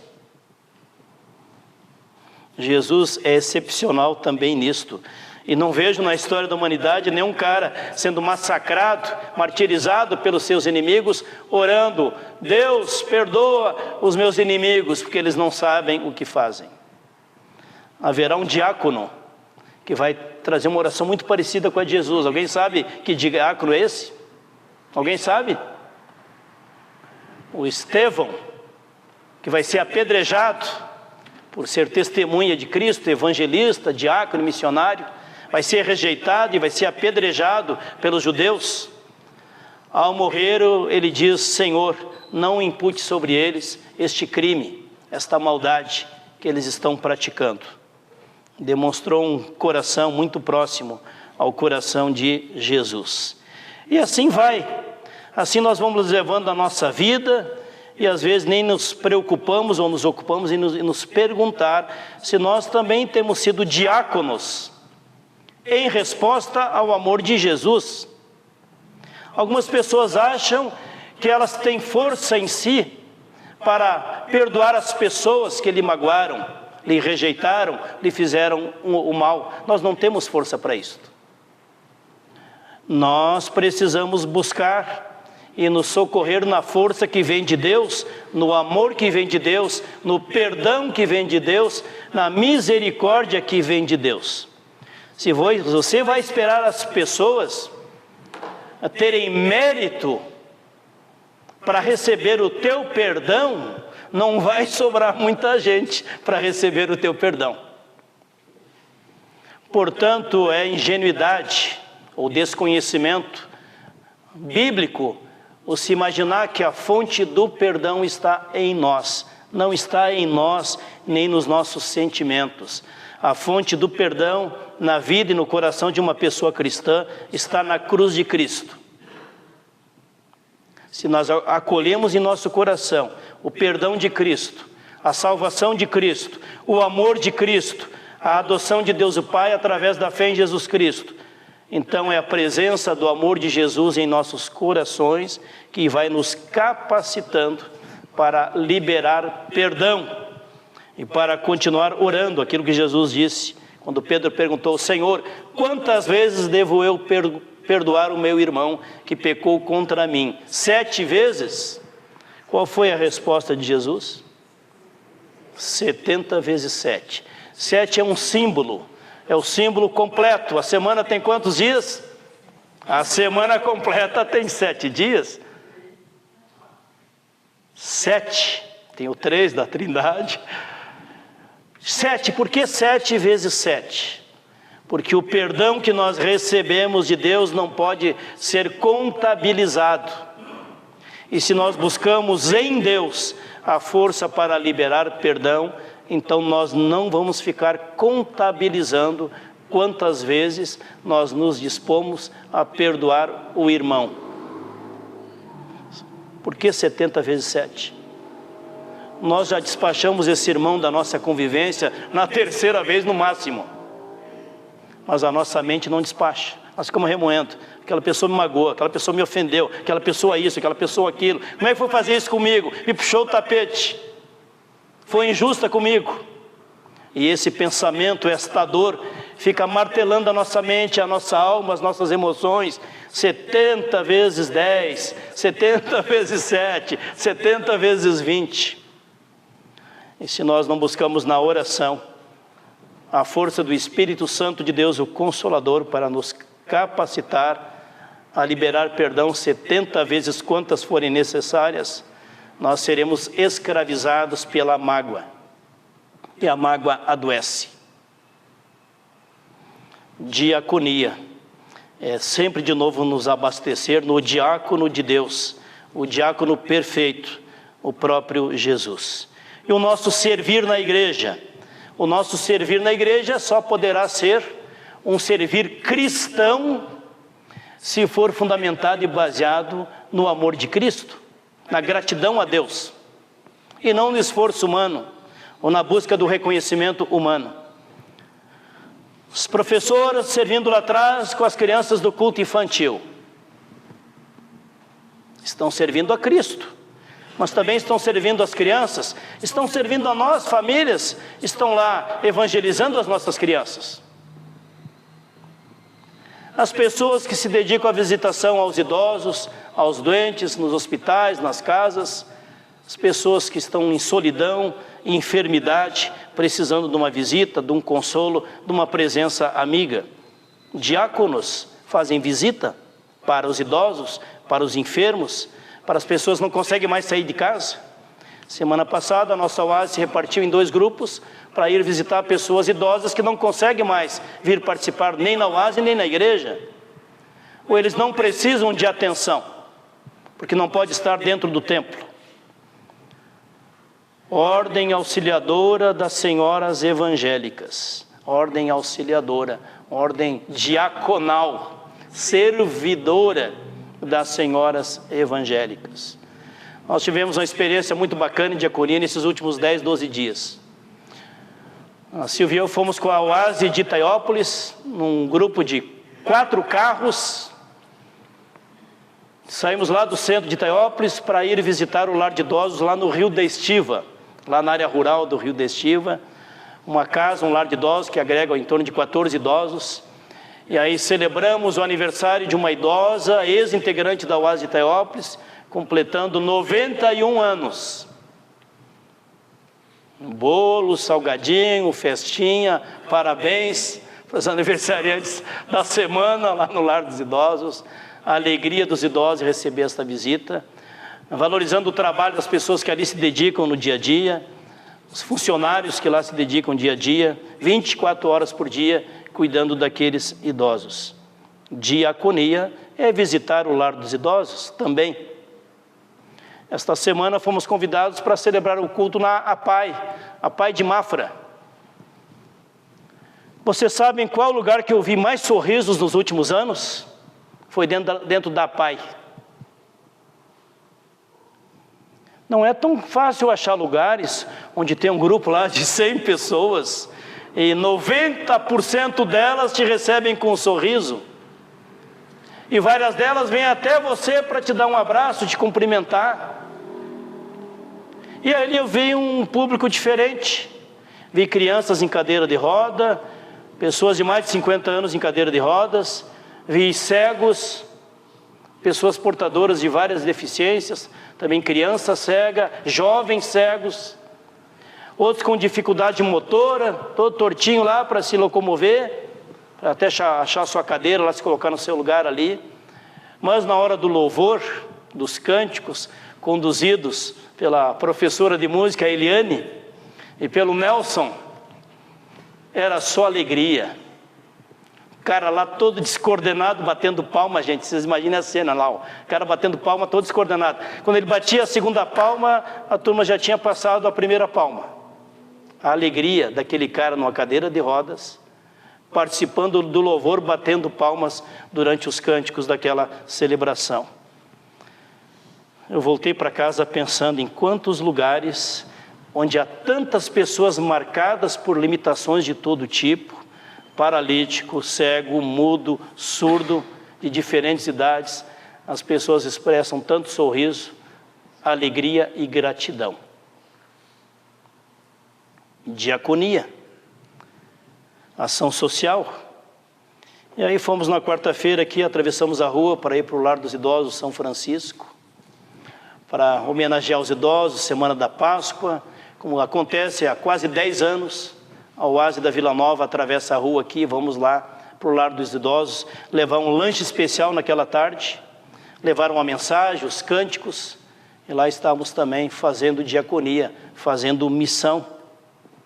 Jesus é excepcional também nisto. E não vejo na história da humanidade nenhum cara sendo massacrado, martirizado pelos seus inimigos, orando: Deus, perdoa os meus inimigos, porque eles não sabem o que fazem. Haverá um diácono que vai trazer uma oração muito parecida com a de Jesus. Alguém sabe que diácono é esse? Alguém sabe? O Estevão, que vai ser apedrejado por ser testemunha de Cristo, evangelista, diácono, missionário. Vai ser rejeitado e vai ser apedrejado pelos judeus. Ao morrer, ele diz: Senhor, não impute sobre eles este crime, esta maldade que eles estão praticando. Demonstrou um coração muito próximo ao coração de Jesus. E assim vai. Assim nós vamos levando a nossa vida e às vezes nem nos preocupamos ou nos ocupamos em nos perguntar se nós também temos sido diáconos em resposta ao amor de Jesus. Algumas pessoas acham que elas têm força em si para perdoar as pessoas que lhe magoaram, lhe rejeitaram, lhe fizeram o mal. Nós não temos força para isso. Nós precisamos buscar e nos socorrer na força que vem de Deus, no amor que vem de Deus, no perdão que vem de Deus, na misericórdia que vem de Deus. Se você vai esperar as pessoas a terem mérito para receber o teu perdão, não vai sobrar muita gente para receber o teu perdão. Portanto, é ingenuidade ou desconhecimento bíblico o se imaginar que a fonte do perdão está em nós. Não está em nós, nem nos nossos sentimentos. A fonte do perdão na vida e no coração de uma pessoa cristã está na cruz de Cristo. Se nós acolhemos em nosso coração o perdão de Cristo, a salvação de Cristo, o amor de Cristo, a adoção de Deus o Pai através da fé em Jesus Cristo, então é a presença do amor de Jesus em nossos corações que vai nos capacitando para liberar perdão e para continuar orando aquilo que Jesus disse. Quando Pedro perguntou: Senhor, quantas vezes devo eu perdoar o meu irmão que pecou contra mim? 7 vezes? Qual foi a resposta de Jesus? 70 vezes 7. 7 é um símbolo, é o símbolo completo. A semana tem quantos dias? A semana completa tem 7 dias. 7, tem o 3 da Trindade. 7, por que 7 vezes 7? Porque o perdão que nós recebemos de Deus não pode ser contabilizado. E se nós buscamos em Deus a força para liberar perdão, então nós não vamos ficar contabilizando quantas vezes nós nos dispomos a perdoar o irmão. Por que 70 vezes 7? Nós já despachamos esse irmão da nossa convivência na 3ª vez no máximo. Mas a nossa mente não despacha. Nós ficamos remoendo. Aquela pessoa me magoou, aquela pessoa me ofendeu, aquela pessoa isso, aquela pessoa aquilo. Como é que foi fazer isso comigo? Me puxou o tapete. Foi injusta comigo. E esse pensamento, esta dor, fica martelando a nossa mente, a nossa alma, as nossas emoções. 70 vezes 10, 70 vezes 7, 70 vezes 20. E se nós não buscamos na oração a força do Espírito Santo de Deus, o Consolador, para nos capacitar a liberar perdão 70 vezes quantas forem necessárias, nós seremos escravizados pela mágoa. E a mágoa adoece. diaconia. É sempre de novo nos abastecer no diácono de Deus, o diácono perfeito, o próprio Jesus. E o nosso servir na igreja. O nosso servir na igreja só poderá ser um servir cristão se for fundamentado e baseado no amor de Cristo, na gratidão a Deus, e não no esforço humano ou na busca do reconhecimento humano. Os professores servindo lá atrás com as crianças do culto infantil estão servindo a Cristo, mas também estão servindo as crianças, estão servindo a nós, famílias, estão lá evangelizando as nossas crianças. As pessoas que se dedicam à visitação aos idosos, aos doentes, nos hospitais, nas casas, as pessoas que estão em solidão, em enfermidade, precisando de uma visita, de um consolo, de uma presença amiga. Diáconos fazem visita para os idosos, para os enfermos, para as pessoas que não conseguem mais sair de casa. Semana passada, a nossa oásis se repartiu em 2 grupos para ir visitar pessoas idosas que não conseguem mais vir participar nem na oásis nem na igreja. Ou eles não precisam de atenção, porque não pode estar dentro do templo. Ordem auxiliadora das senhoras evangélicas, ordem auxiliadora, ordem diaconal, servidora das senhoras evangélicas. Nós tivemos uma experiência muito bacana em diaconia nesses últimos 10, 12 dias. A Silvia e eu fomos com a oásis de Itaiópolis, num grupo de 4 carros. Saímos lá do centro de Itaiópolis para ir visitar o lar de idosos lá no Rio da Estiva, lá na área rural do Rio da Estiva. Uma casa, um lar de idosos que agrega em torno de 14 idosos. E aí celebramos o aniversário de uma idosa, ex-integrante da oásis de Itaiópolis, completando 91 anos. Bolo, salgadinho, festinha, parabéns para os aniversariantes da semana lá no lar dos idosos. A alegria dos idosos receber esta visita, valorizando o trabalho das pessoas que ali se dedicam no dia a dia, os funcionários que lá se dedicam dia a dia, 24 horas por dia, cuidando daqueles idosos. Diaconia é visitar o lar dos idosos também. Esta semana fomos convidados para celebrar o culto na APAI de Mafra. Vocês sabem qual lugar que eu vi mais sorrisos nos últimos anos? Foi dentro da APAI. Não é tão fácil achar lugares onde tem um grupo lá de 100 pessoas e 90% delas te recebem com um sorriso. E várias delas vêm até você para te dar um abraço, te cumprimentar. E ali eu vi um público diferente. Vi crianças em cadeira de roda, pessoas de mais de 50 anos em cadeira de rodas, vi cegos, pessoas portadoras de várias deficiências, também criança cega, jovens cegos, outros com dificuldade motora, todo tortinho lá para se locomover, para até achar sua cadeira, lá se colocar no seu lugar ali. Mas na hora do louvor, dos cânticos, conduzidos pela professora de música Eliane e pelo Nelson, era só alegria. O cara lá todo descoordenado, batendo palma, gente, vocês imaginem a cena lá, o cara batendo palma todo descoordenado. Quando ele batia a segunda palma, a turma já tinha passado a primeira palma. A alegria daquele cara numa cadeira de rodas, participando do louvor, batendo palmas durante os cânticos daquela celebração. Eu voltei para casa pensando em quantos lugares onde há tantas pessoas marcadas por limitações de todo tipo, paralítico, cego, mudo, surdo, de diferentes idades, as pessoas expressam tanto sorriso, alegria e gratidão. Diaconia, ação social. E aí fomos na quarta-feira aqui, atravessamos a rua para ir para o Lar dos Idosos São Francisco, para homenagear os idosos, Semana da Páscoa, como acontece há quase 10 anos, a oásis da Vila Nova atravessa a rua aqui, vamos lá para o Lar dos Idosos, levar um lanche especial naquela tarde, levar uma mensagem, os cânticos, e lá estávamos também fazendo diaconia, fazendo missão.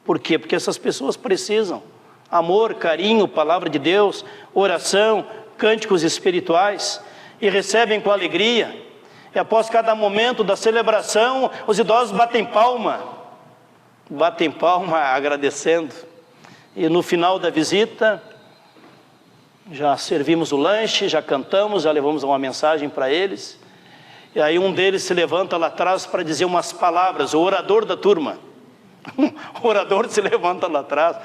Por quê? Porque essas pessoas precisam Amor, carinho, palavra de Deus, oração, cânticos espirituais, e recebem com alegria. E após cada momento da celebração, os idosos batem palma agradecendo. E no final da visita, já servimos o lanche, já cantamos, já levamos uma mensagem para eles. E aí um deles se levanta lá atrás para dizer umas palavras, o orador da turma. O orador se levanta lá atrás.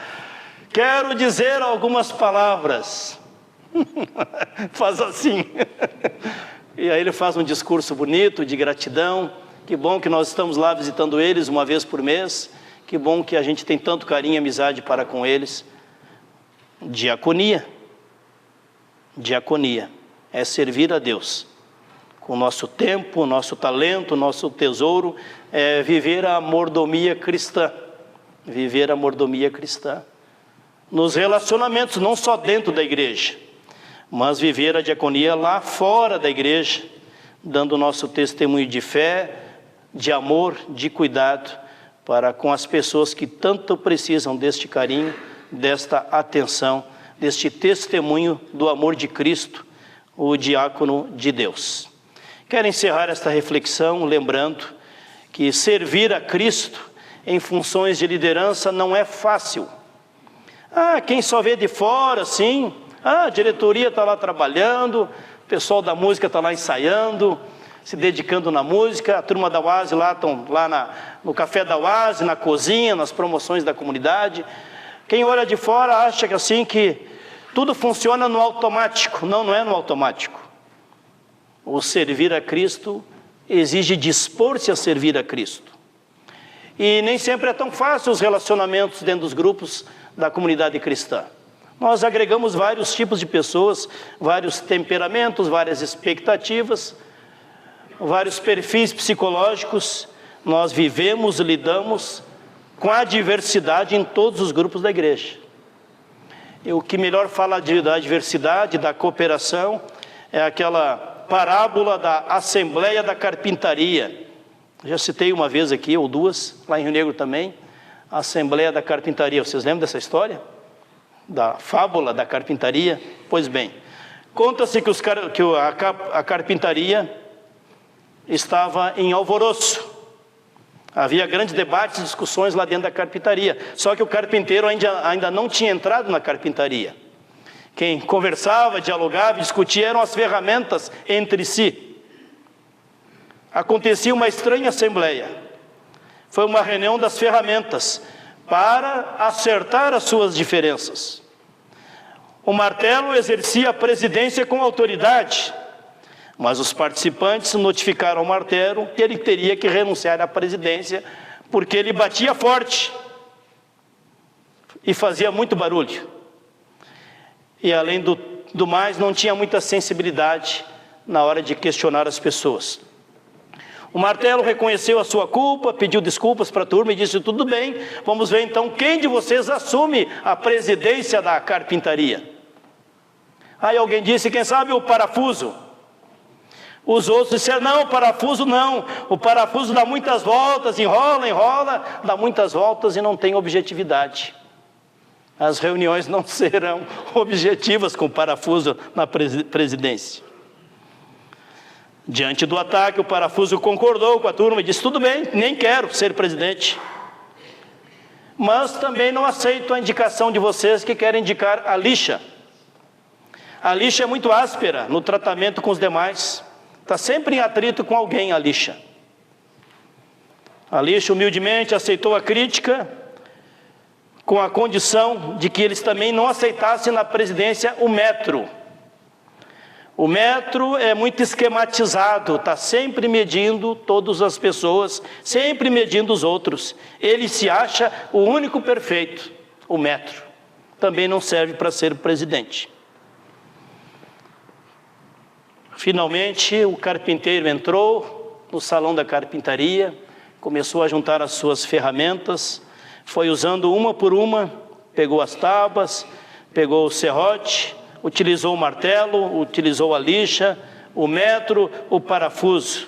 Quero dizer algumas palavras. Faz assim. E aí ele faz um discurso bonito, de gratidão. Que bom que nós estamos lá visitando eles uma vez por mês. Que bom que a gente tem tanto carinho e amizade para com eles. Diaconia. Diaconia é servir a Deus. Com o nosso tempo, o nosso talento, o nosso tesouro, é viver a mordomia cristã. Viver a mordomia cristã. Nos relacionamentos, não só dentro da igreja, mas viver a diaconia lá fora da igreja, dando o nosso testemunho de fé, de amor, de cuidado, para com as pessoas que tanto precisam deste carinho, desta atenção, deste testemunho do amor de Cristo, o diácono de Deus. Quero encerrar esta reflexão lembrando que servir a Cristo em funções de liderança não é fácil. Quem só vê de fora, sim, a diretoria está lá trabalhando, o pessoal da música está lá ensaiando, se dedicando na música, a turma da UASE lá estão lá no café da UASE, na cozinha, nas promoções da comunidade. Quem olha de fora acha que assim que tudo funciona no automático. Não, não é no automático. O servir a Cristo exige dispor-se a servir a Cristo. E nem sempre é tão fácil os relacionamentos dentro dos grupos da comunidade cristã. Nós agregamos vários tipos de pessoas, vários temperamentos, várias expectativas, vários perfis psicológicos. Nós vivemos, lidamos com a diversidade em todos os grupos da igreja. E o que melhor fala da diversidade, da cooperação, é aquela parábola da Assembleia da Carpintaria. Já citei uma vez aqui, ou duas, lá em Rio Negro também, a Assembleia da Carpintaria. Vocês lembram dessa história? Da fábula da carpintaria? Pois bem, conta-se que a carpintaria estava em alvoroço. Havia grandes debates e discussões lá dentro da carpintaria. Só que o carpinteiro ainda não tinha entrado na carpintaria. Quem conversava, dialogava, discutia eram as ferramentas entre si. Acontecia uma estranha assembleia. Foi uma reunião das ferramentas para acertar as suas diferenças. O martelo exercia a presidência com autoridade, mas os participantes notificaram ao martelo que ele teria que renunciar à presidência porque ele batia forte e fazia muito barulho. E além do mais, não tinha muita sensibilidade na hora de questionar as pessoas. O martelo reconheceu a sua culpa, pediu desculpas para a turma e disse: tudo bem, vamos ver então quem de vocês assume a presidência da carpintaria. Aí alguém disse: quem sabe o parafuso? Os outros disseram: não, o parafuso não, o parafuso dá muitas voltas, enrola, dá muitas voltas e não tem objetividade. As reuniões não serão objetivas com o parafuso na presidência. Diante do ataque, o parafuso concordou com a turma e disse: tudo bem, nem quero ser presidente. Mas também não aceito a indicação de vocês que querem indicar a lixa. A lixa é muito áspera no tratamento com os demais. Está sempre em atrito com alguém, a lixa. A lixa humildemente aceitou a crítica com a condição de que eles também não aceitassem na presidência o metro. O metro é muito esquematizado, está sempre medindo todas as pessoas, sempre medindo os outros. Ele se acha o único perfeito, o metro. Também não serve para ser presidente. Finalmente, o carpinteiro entrou no salão da carpintaria, começou a juntar as suas ferramentas, foi usando uma por uma, pegou as tábuas, pegou o serrote, utilizou o martelo, utilizou a lixa, o metro, o parafuso.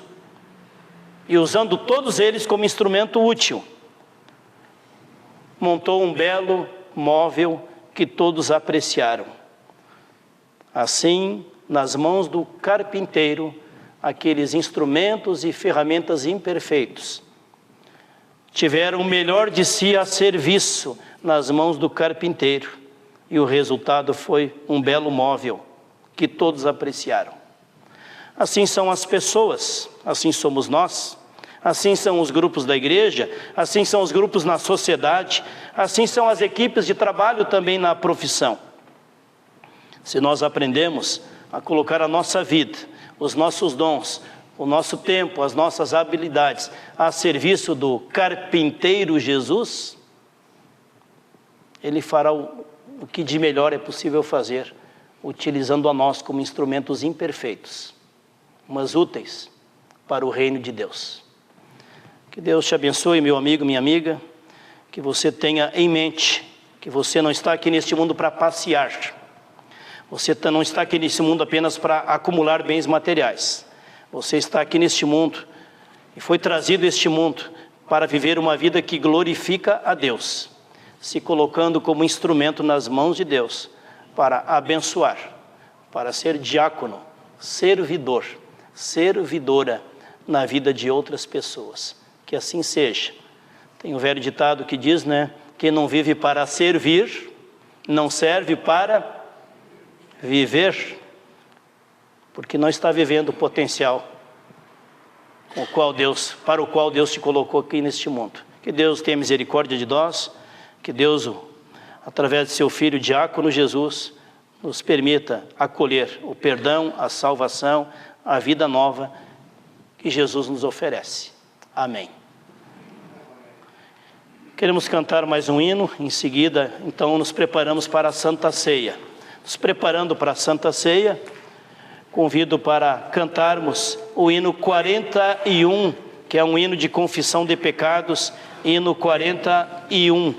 E usando todos eles como instrumento útil, montou um belo móvel que todos apreciaram. Assim, nas mãos do carpinteiro, aqueles instrumentos e ferramentas imperfeitos tiveram o melhor de si a serviço nas mãos do carpinteiro, e o resultado foi um belo móvel que todos apreciaram. Assim são as pessoas, assim somos nós, assim são os grupos da igreja, assim são os grupos na sociedade, assim são as equipes de trabalho também na profissão. Se nós aprendemos a colocar a nossa vida, os nossos dons, o nosso tempo, as nossas habilidades a serviço do carpinteiro Jesus, Ele fará o que de melhor é possível fazer, utilizando a nós como instrumentos imperfeitos, mas úteis para o reino de Deus. Que Deus te abençoe, meu amigo, minha amiga, que você tenha em mente que você não está aqui neste mundo para passear, você não está aqui nesse mundo apenas para acumular bens materiais. Você está aqui neste mundo e foi trazido a este mundo para viver uma vida que glorifica a Deus, se colocando como instrumento nas mãos de Deus para abençoar, para ser diácono, servidor, servidora na vida de outras pessoas. Que assim seja. Tem um velho ditado que diz, quem não vive para servir, não serve para viver, porque não está vivendo o potencial para o qual Deus te colocou aqui neste mundo. Que Deus tenha misericórdia de nós, que Deus, através de seu Filho diácono Jesus, nos permita acolher o perdão, a salvação, a vida nova que Jesus nos oferece. Amém. Queremos cantar mais um hino, em seguida, então, nos preparamos para a Santa Ceia. Nos preparando para a Santa Ceia, convido para cantarmos o hino 41, que é um hino de confissão de pecados, hino 41.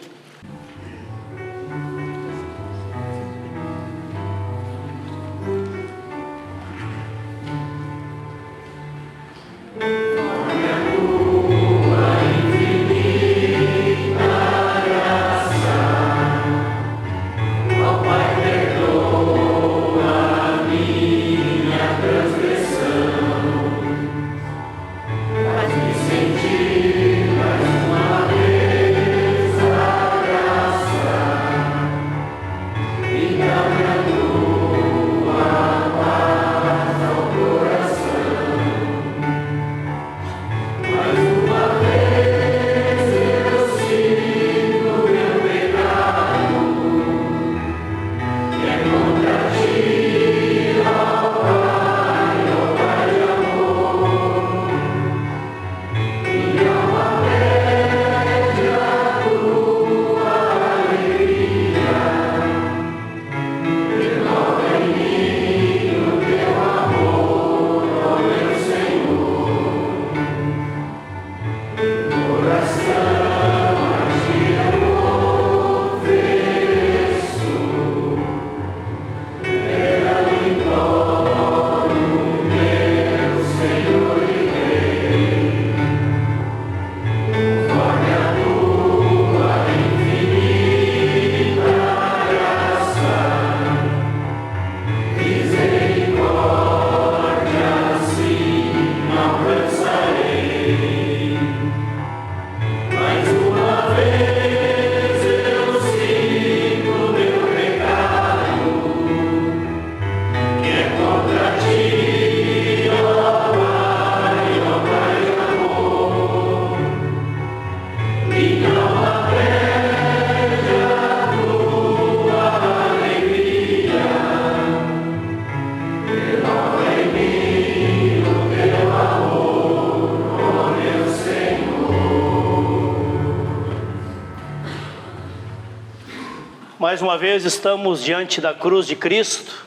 Mais uma vez estamos diante da cruz de Cristo,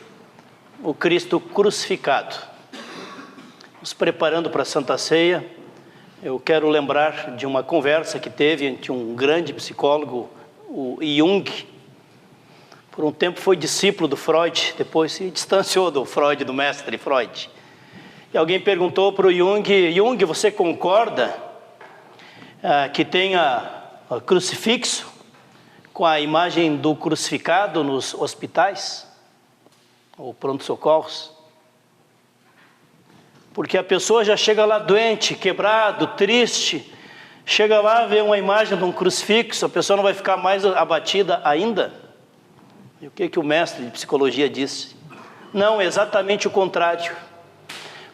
o Cristo crucificado. Nos preparando para a Santa Ceia, eu quero lembrar de uma conversa que teve entre um grande psicólogo, o Jung. Por um tempo foi discípulo do Freud, depois se distanciou do Freud, do mestre Freud. E alguém perguntou para o Jung: Jung, você concorda que tenha crucifixo com a imagem do crucificado nos hospitais ou pronto-socorros? Porque a pessoa já chega lá doente, quebrado, triste, chega lá, vê uma imagem de um crucifixo, a pessoa não vai ficar mais abatida ainda? E o que o mestre de psicologia disse? Não, exatamente o contrário.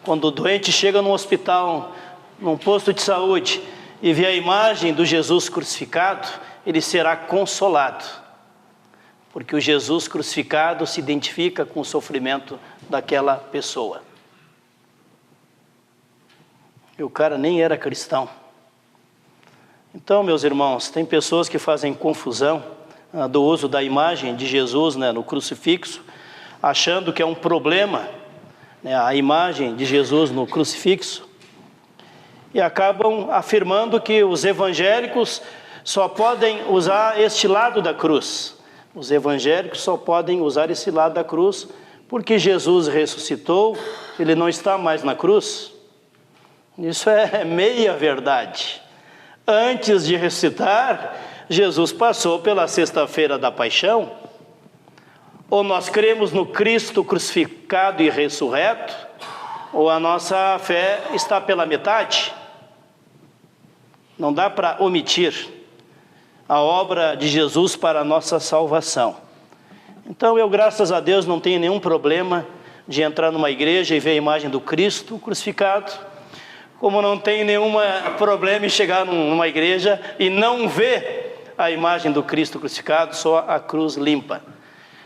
Quando o doente chega num hospital, num posto de saúde, e vê a imagem do Jesus crucificado, ele será consolado. Porque o Jesus crucificado se identifica com o sofrimento daquela pessoa. E o cara nem era cristão. Então, meus irmãos, tem pessoas que fazem confusão do uso da imagem de Jesus, no crucifixo, achando que é um problema, a imagem de Jesus no crucifixo, e acabam afirmando que os evangélicos só podem usar este lado da cruz. Os evangélicos só podem usar esse lado da cruz porque Jesus ressuscitou, ele não está mais na cruz. Isso é meia verdade. Antes de ressuscitar, Jesus passou pela sexta-feira da paixão. Ou nós cremos no Cristo crucificado e ressurreto, ou a nossa fé está pela metade. Não dá para omitir a obra de Jesus para a nossa salvação. Então eu, graças a Deus, não tenho nenhum problema de entrar numa igreja e ver a imagem do Cristo crucificado, como não tenho nenhum problema em chegar numa igreja e não ver a imagem do Cristo crucificado, só a cruz limpa.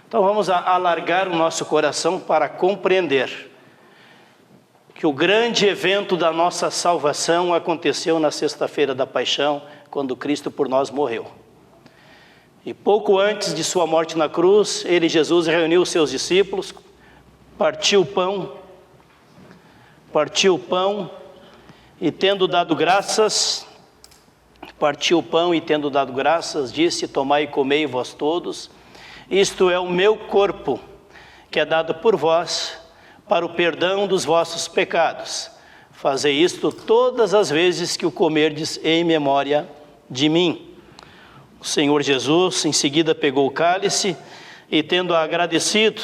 Então vamos alargar o nosso coração para compreender que o grande evento da nossa salvação aconteceu na sexta-feira da paixão, quando Cristo por nós morreu. E pouco antes de sua morte na cruz, Jesus reuniu os seus discípulos, partiu o pão e tendo dado graças, disse: tomai e comei vós todos, isto é o meu corpo, que é dado por vós, para o perdão dos vossos pecados. Fazei isto todas as vezes que o comerdes em memória de mim. O Senhor Jesus em seguida pegou o cálice e, tendo agradecido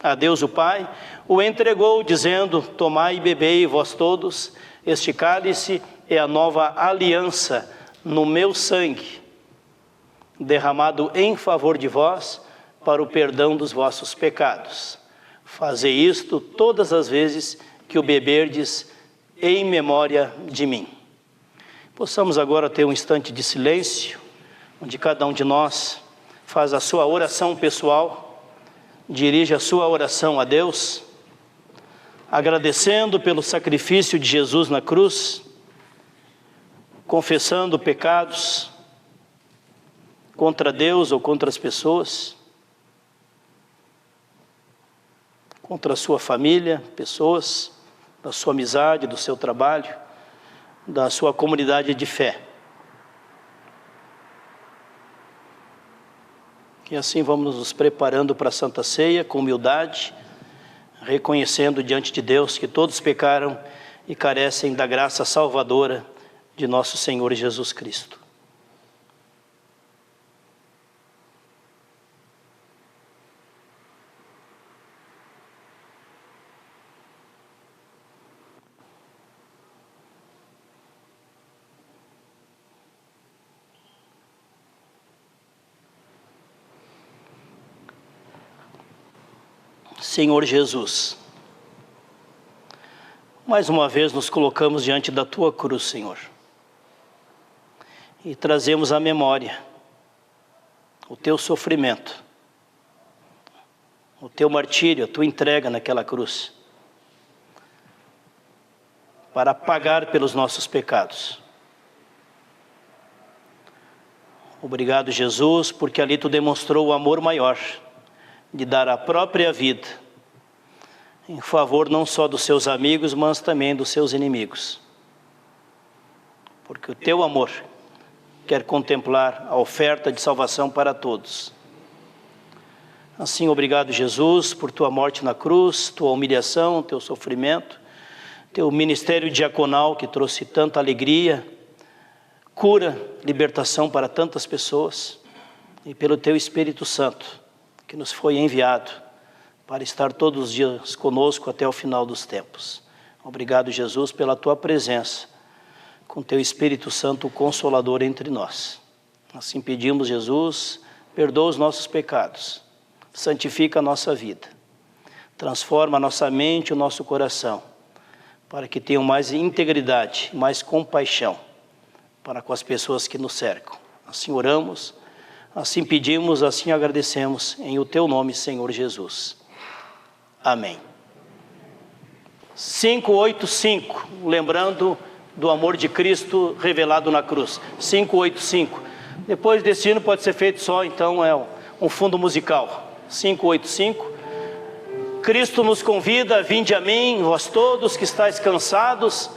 a Deus o Pai, o entregou, dizendo: tomai e bebei vós todos, este cálice é a nova aliança no meu sangue, derramado em favor de vós, para o perdão dos vossos pecados. Fazei isto todas as vezes que o beberdes em memória de mim. Possamos agora ter um instante de silêncio, onde cada um de nós faz a sua oração pessoal, dirige a sua oração a Deus, agradecendo pelo sacrifício de Jesus na cruz, confessando pecados contra Deus ou contra as pessoas, contra a sua família, pessoas, da sua amizade, do seu trabalho, da sua comunidade de fé. E assim vamos nos preparando para a Santa Ceia com humildade, reconhecendo diante de Deus que todos pecaram e carecem da graça salvadora de nosso Senhor Jesus Cristo. Senhor Jesus, mais uma vez nos colocamos diante da Tua cruz, Senhor, e trazemos à memória o Teu sofrimento, o Teu martírio, a Tua entrega naquela cruz, para pagar pelos nossos pecados. Obrigado, Jesus, porque ali Tu demonstrou o amor maior, de dar a própria vida em favor não só dos seus amigos, mas também dos seus inimigos. Porque o teu amor quer contemplar a oferta de salvação para todos. Assim, obrigado, Jesus, por tua morte na cruz, tua humilhação, teu sofrimento, teu ministério diaconal que trouxe tanta alegria, cura, libertação para tantas pessoas. e pelo Teu Espírito Santo, que nos foi enviado para estar todos os dias conosco até o final dos tempos. Obrigado, Jesus, pela Tua presença, com Teu Espírito Santo, o Consolador entre nós. Assim pedimos, Jesus, perdoa os nossos pecados, santifica a nossa vida, transforma a nossa mente e o nosso coração, para que tenham mais integridade, mais compaixão para com as pessoas que nos cercam. Assim oramos, assim pedimos, assim agradecemos, em o Teu nome, Senhor Jesus. Amém. 585, lembrando do amor de Cristo revelado na cruz. 585. Depois desse hino pode ser feito só, então, um fundo musical. 585. Cristo nos convida, vinde a mim, vós todos que estáis cansados,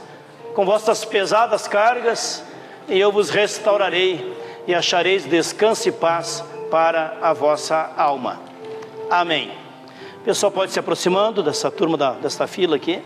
com vossas pesadas cargas, e eu vos restaurarei, e achareis descanso e paz para a vossa alma. Amém. O pessoal pode se aproximando dessa turma, desta fila aqui.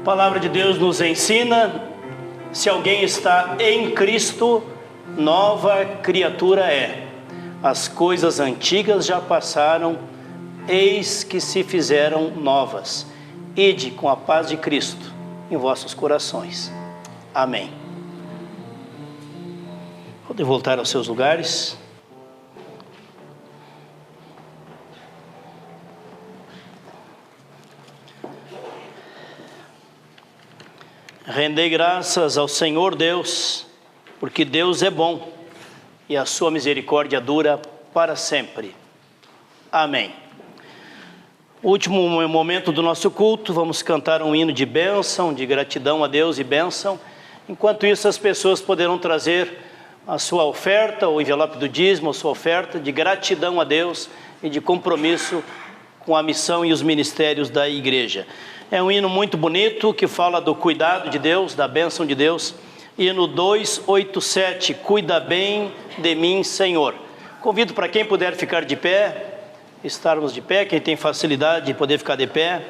A palavra de Deus nos ensina: se alguém está em Cristo, nova criatura é. As coisas antigas já passaram, eis que se fizeram novas. Ide com a paz de Cristo em vossos corações. Amém. Podem voltar aos seus lugares. Rendei graças ao Senhor Deus, porque Deus é bom e a sua misericórdia dura para sempre. Amém. Último momento do nosso culto, vamos cantar um hino de bênção, de gratidão a Deus e bênção. Enquanto isso, as pessoas poderão trazer a sua oferta, o envelope do dízimo, a sua oferta de gratidão a Deus e de compromisso com a missão e os ministérios da igreja. É um hino muito bonito que fala do cuidado de Deus, da bênção de Deus. Hino 287, cuida bem de mim, Senhor. Convido para quem puder ficar de pé, estarmos de pé, quem tem facilidade de poder ficar de pé.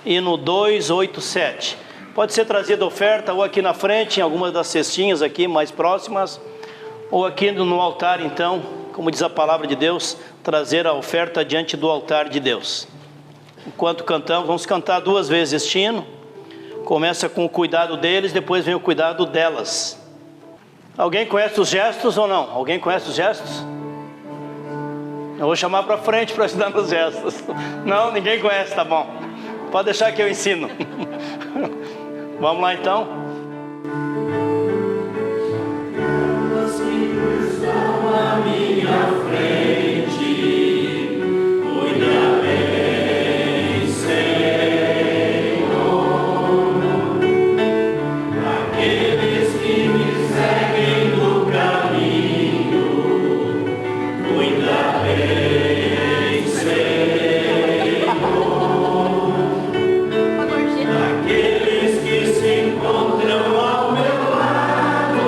Hino 287. Pode ser trazida oferta ou aqui na frente, em algumas das cestinhas aqui mais próximas, ou aqui no altar, então, como diz a palavra de Deus, trazer a oferta diante do altar de Deus. Enquanto cantamos, vamos cantar 2 vezes este hino. Começa com o cuidado deles, depois vem o cuidado delas. Alguém conhece os gestos ou não? Alguém conhece os gestos? Eu vou chamar para frente para ajudar nos gestos. Não, ninguém conhece, tá bom. Pode deixar que eu ensino. Vamos lá então. Os que estão à minha frente, cuida bem, Senhor. Aqueles que me seguem no caminho, cuida bem, Senhor. Aqueles que se encontram ao meu lado,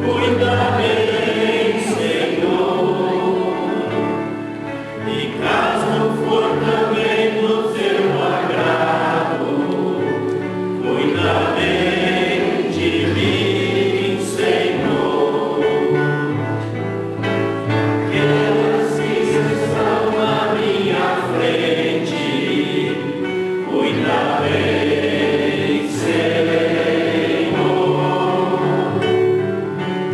cuida bem, Senhor. E caso for também do teu agrado, cuida bem de mim, Senhor. Aqueles que estão à minha frente, cuida bem, Senhor.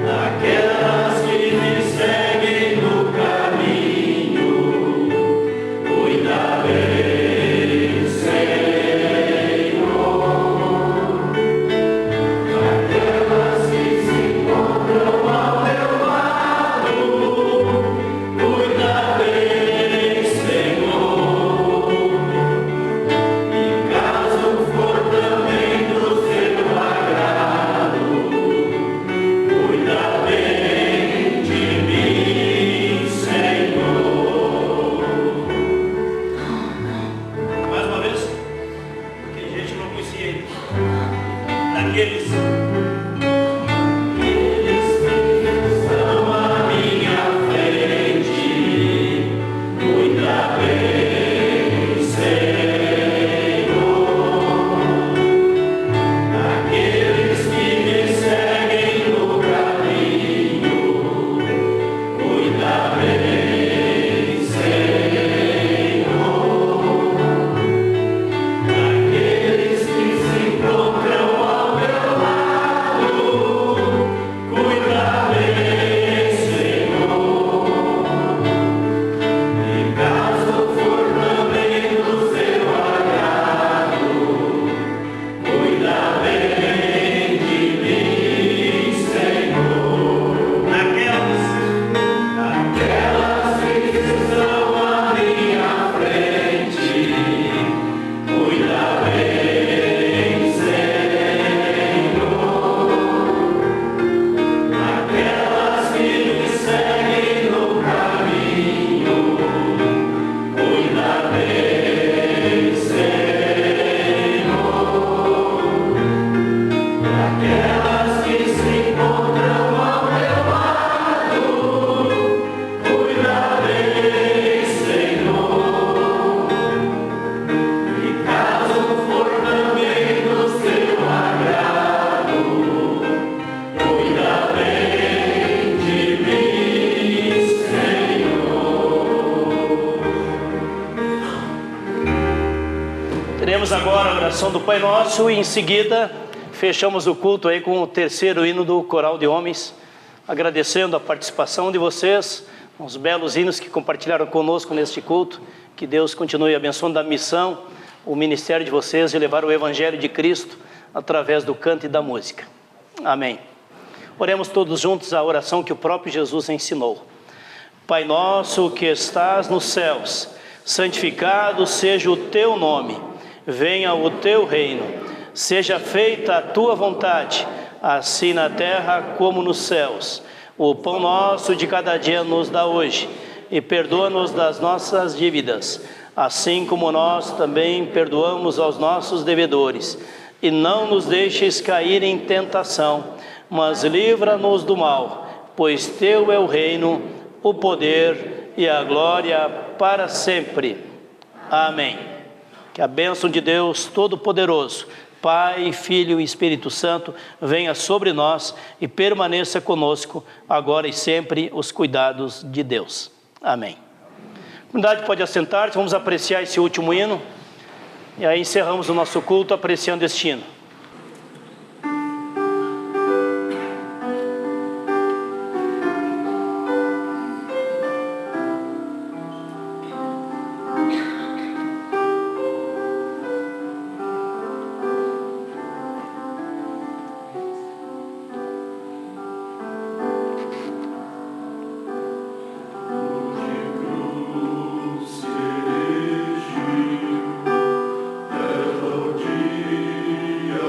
Aquelas que me seguem no caminho, cuida bem, Senhor. Aquelas que se encontram ao meu lado, cuida bem, Senhor. E caso for também do teu agrado, cuida bem de mim, Senhor. Mais uma vez, porque a gente não conhecia ele. Daqueles que estão à minha frente, cuida bem, Senhor. Aqueles que me seguem no caminho, cuida bem, Senhor. Aqueles que se encontram ao meu lado, cuida bem, Senhor. E caso for também do teu agrado, cuida bem de mim, Senhor. Aquelas que estão à minha frente, cuida bem, Senhor. Aquelas que me seguem no caminho, cuida bem, Senhor. Aquelas que se encontram ao meu lado, cuida bem, Senhor. E caso for também do teu agrado, cuida bem de mim, Senhor. Teremos agora a oração do Pai Nosso e em seguida fechamos o culto aí com o terceiro hino do Coral de Homens, agradecendo a participação de vocês, os belos hinos que compartilharam conosco neste culto. Que Deus continue abençoando a missão, o ministério de vocês de levar o Evangelho de Cristo através do canto e da música. Amém. Oremos todos juntos a oração que o próprio Jesus ensinou. Pai nosso que estás nos céus, santificado seja o teu nome. Venha o teu reino. Seja feita a tua vontade, assim na terra como nos céus. O pão nosso de cada dia nos dá hoje, e perdoa-nos das nossas dívidas, assim como nós também perdoamos aos nossos devedores. E não nos deixes cair em tentação, mas livra-nos do mal, pois teu é o reino, o poder e a glória para sempre. Amém. Que a bênção de Deus Todo-Poderoso, Pai, Filho e Espírito Santo, venha sobre nós e permaneça conosco, agora e sempre, os cuidados de Deus. Amém. A comunidade pode assentar-se, vamos apreciar esse último hino, e aí encerramos o nosso culto apreciando este hino. Dia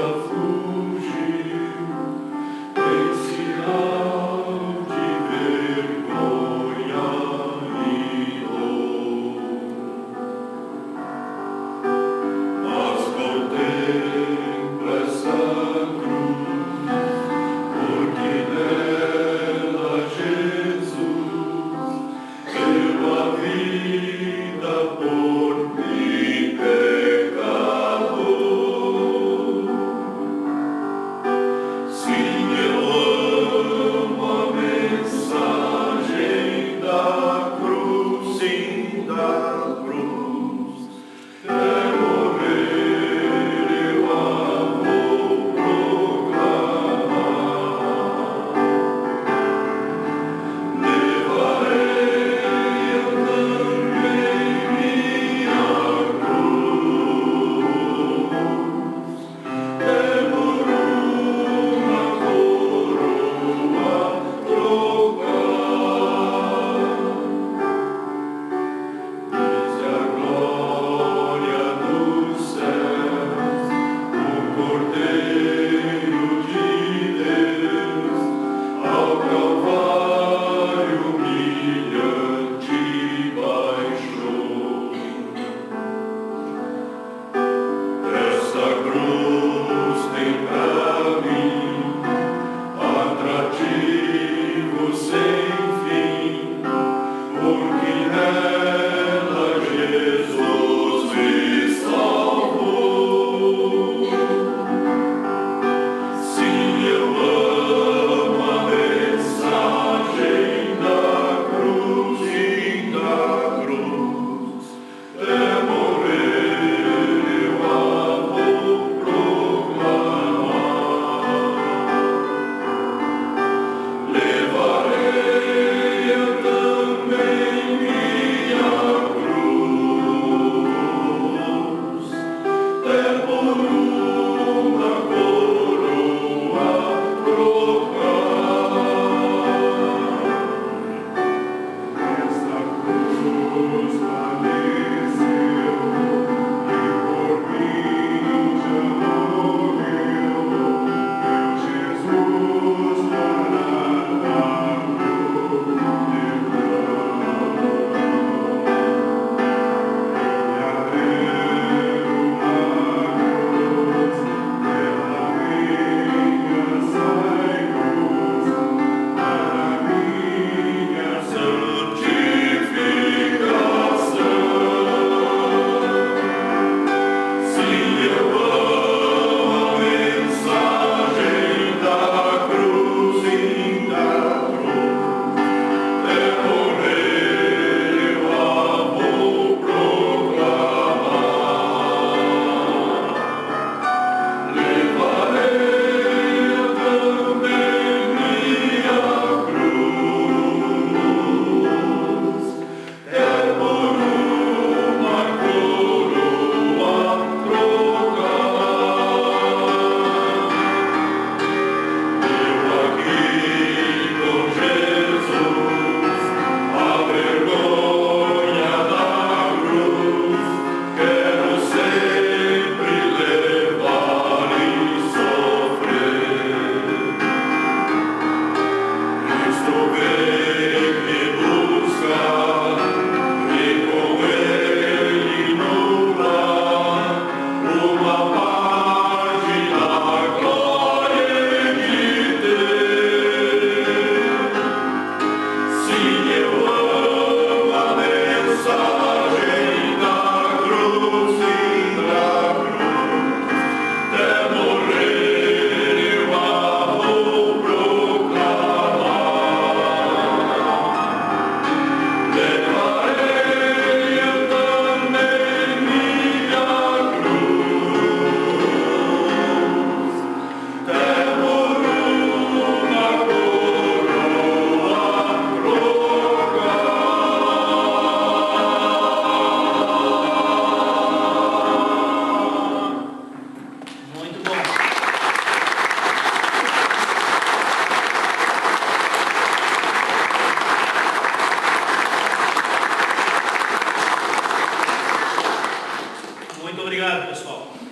Obrigado, pessoal.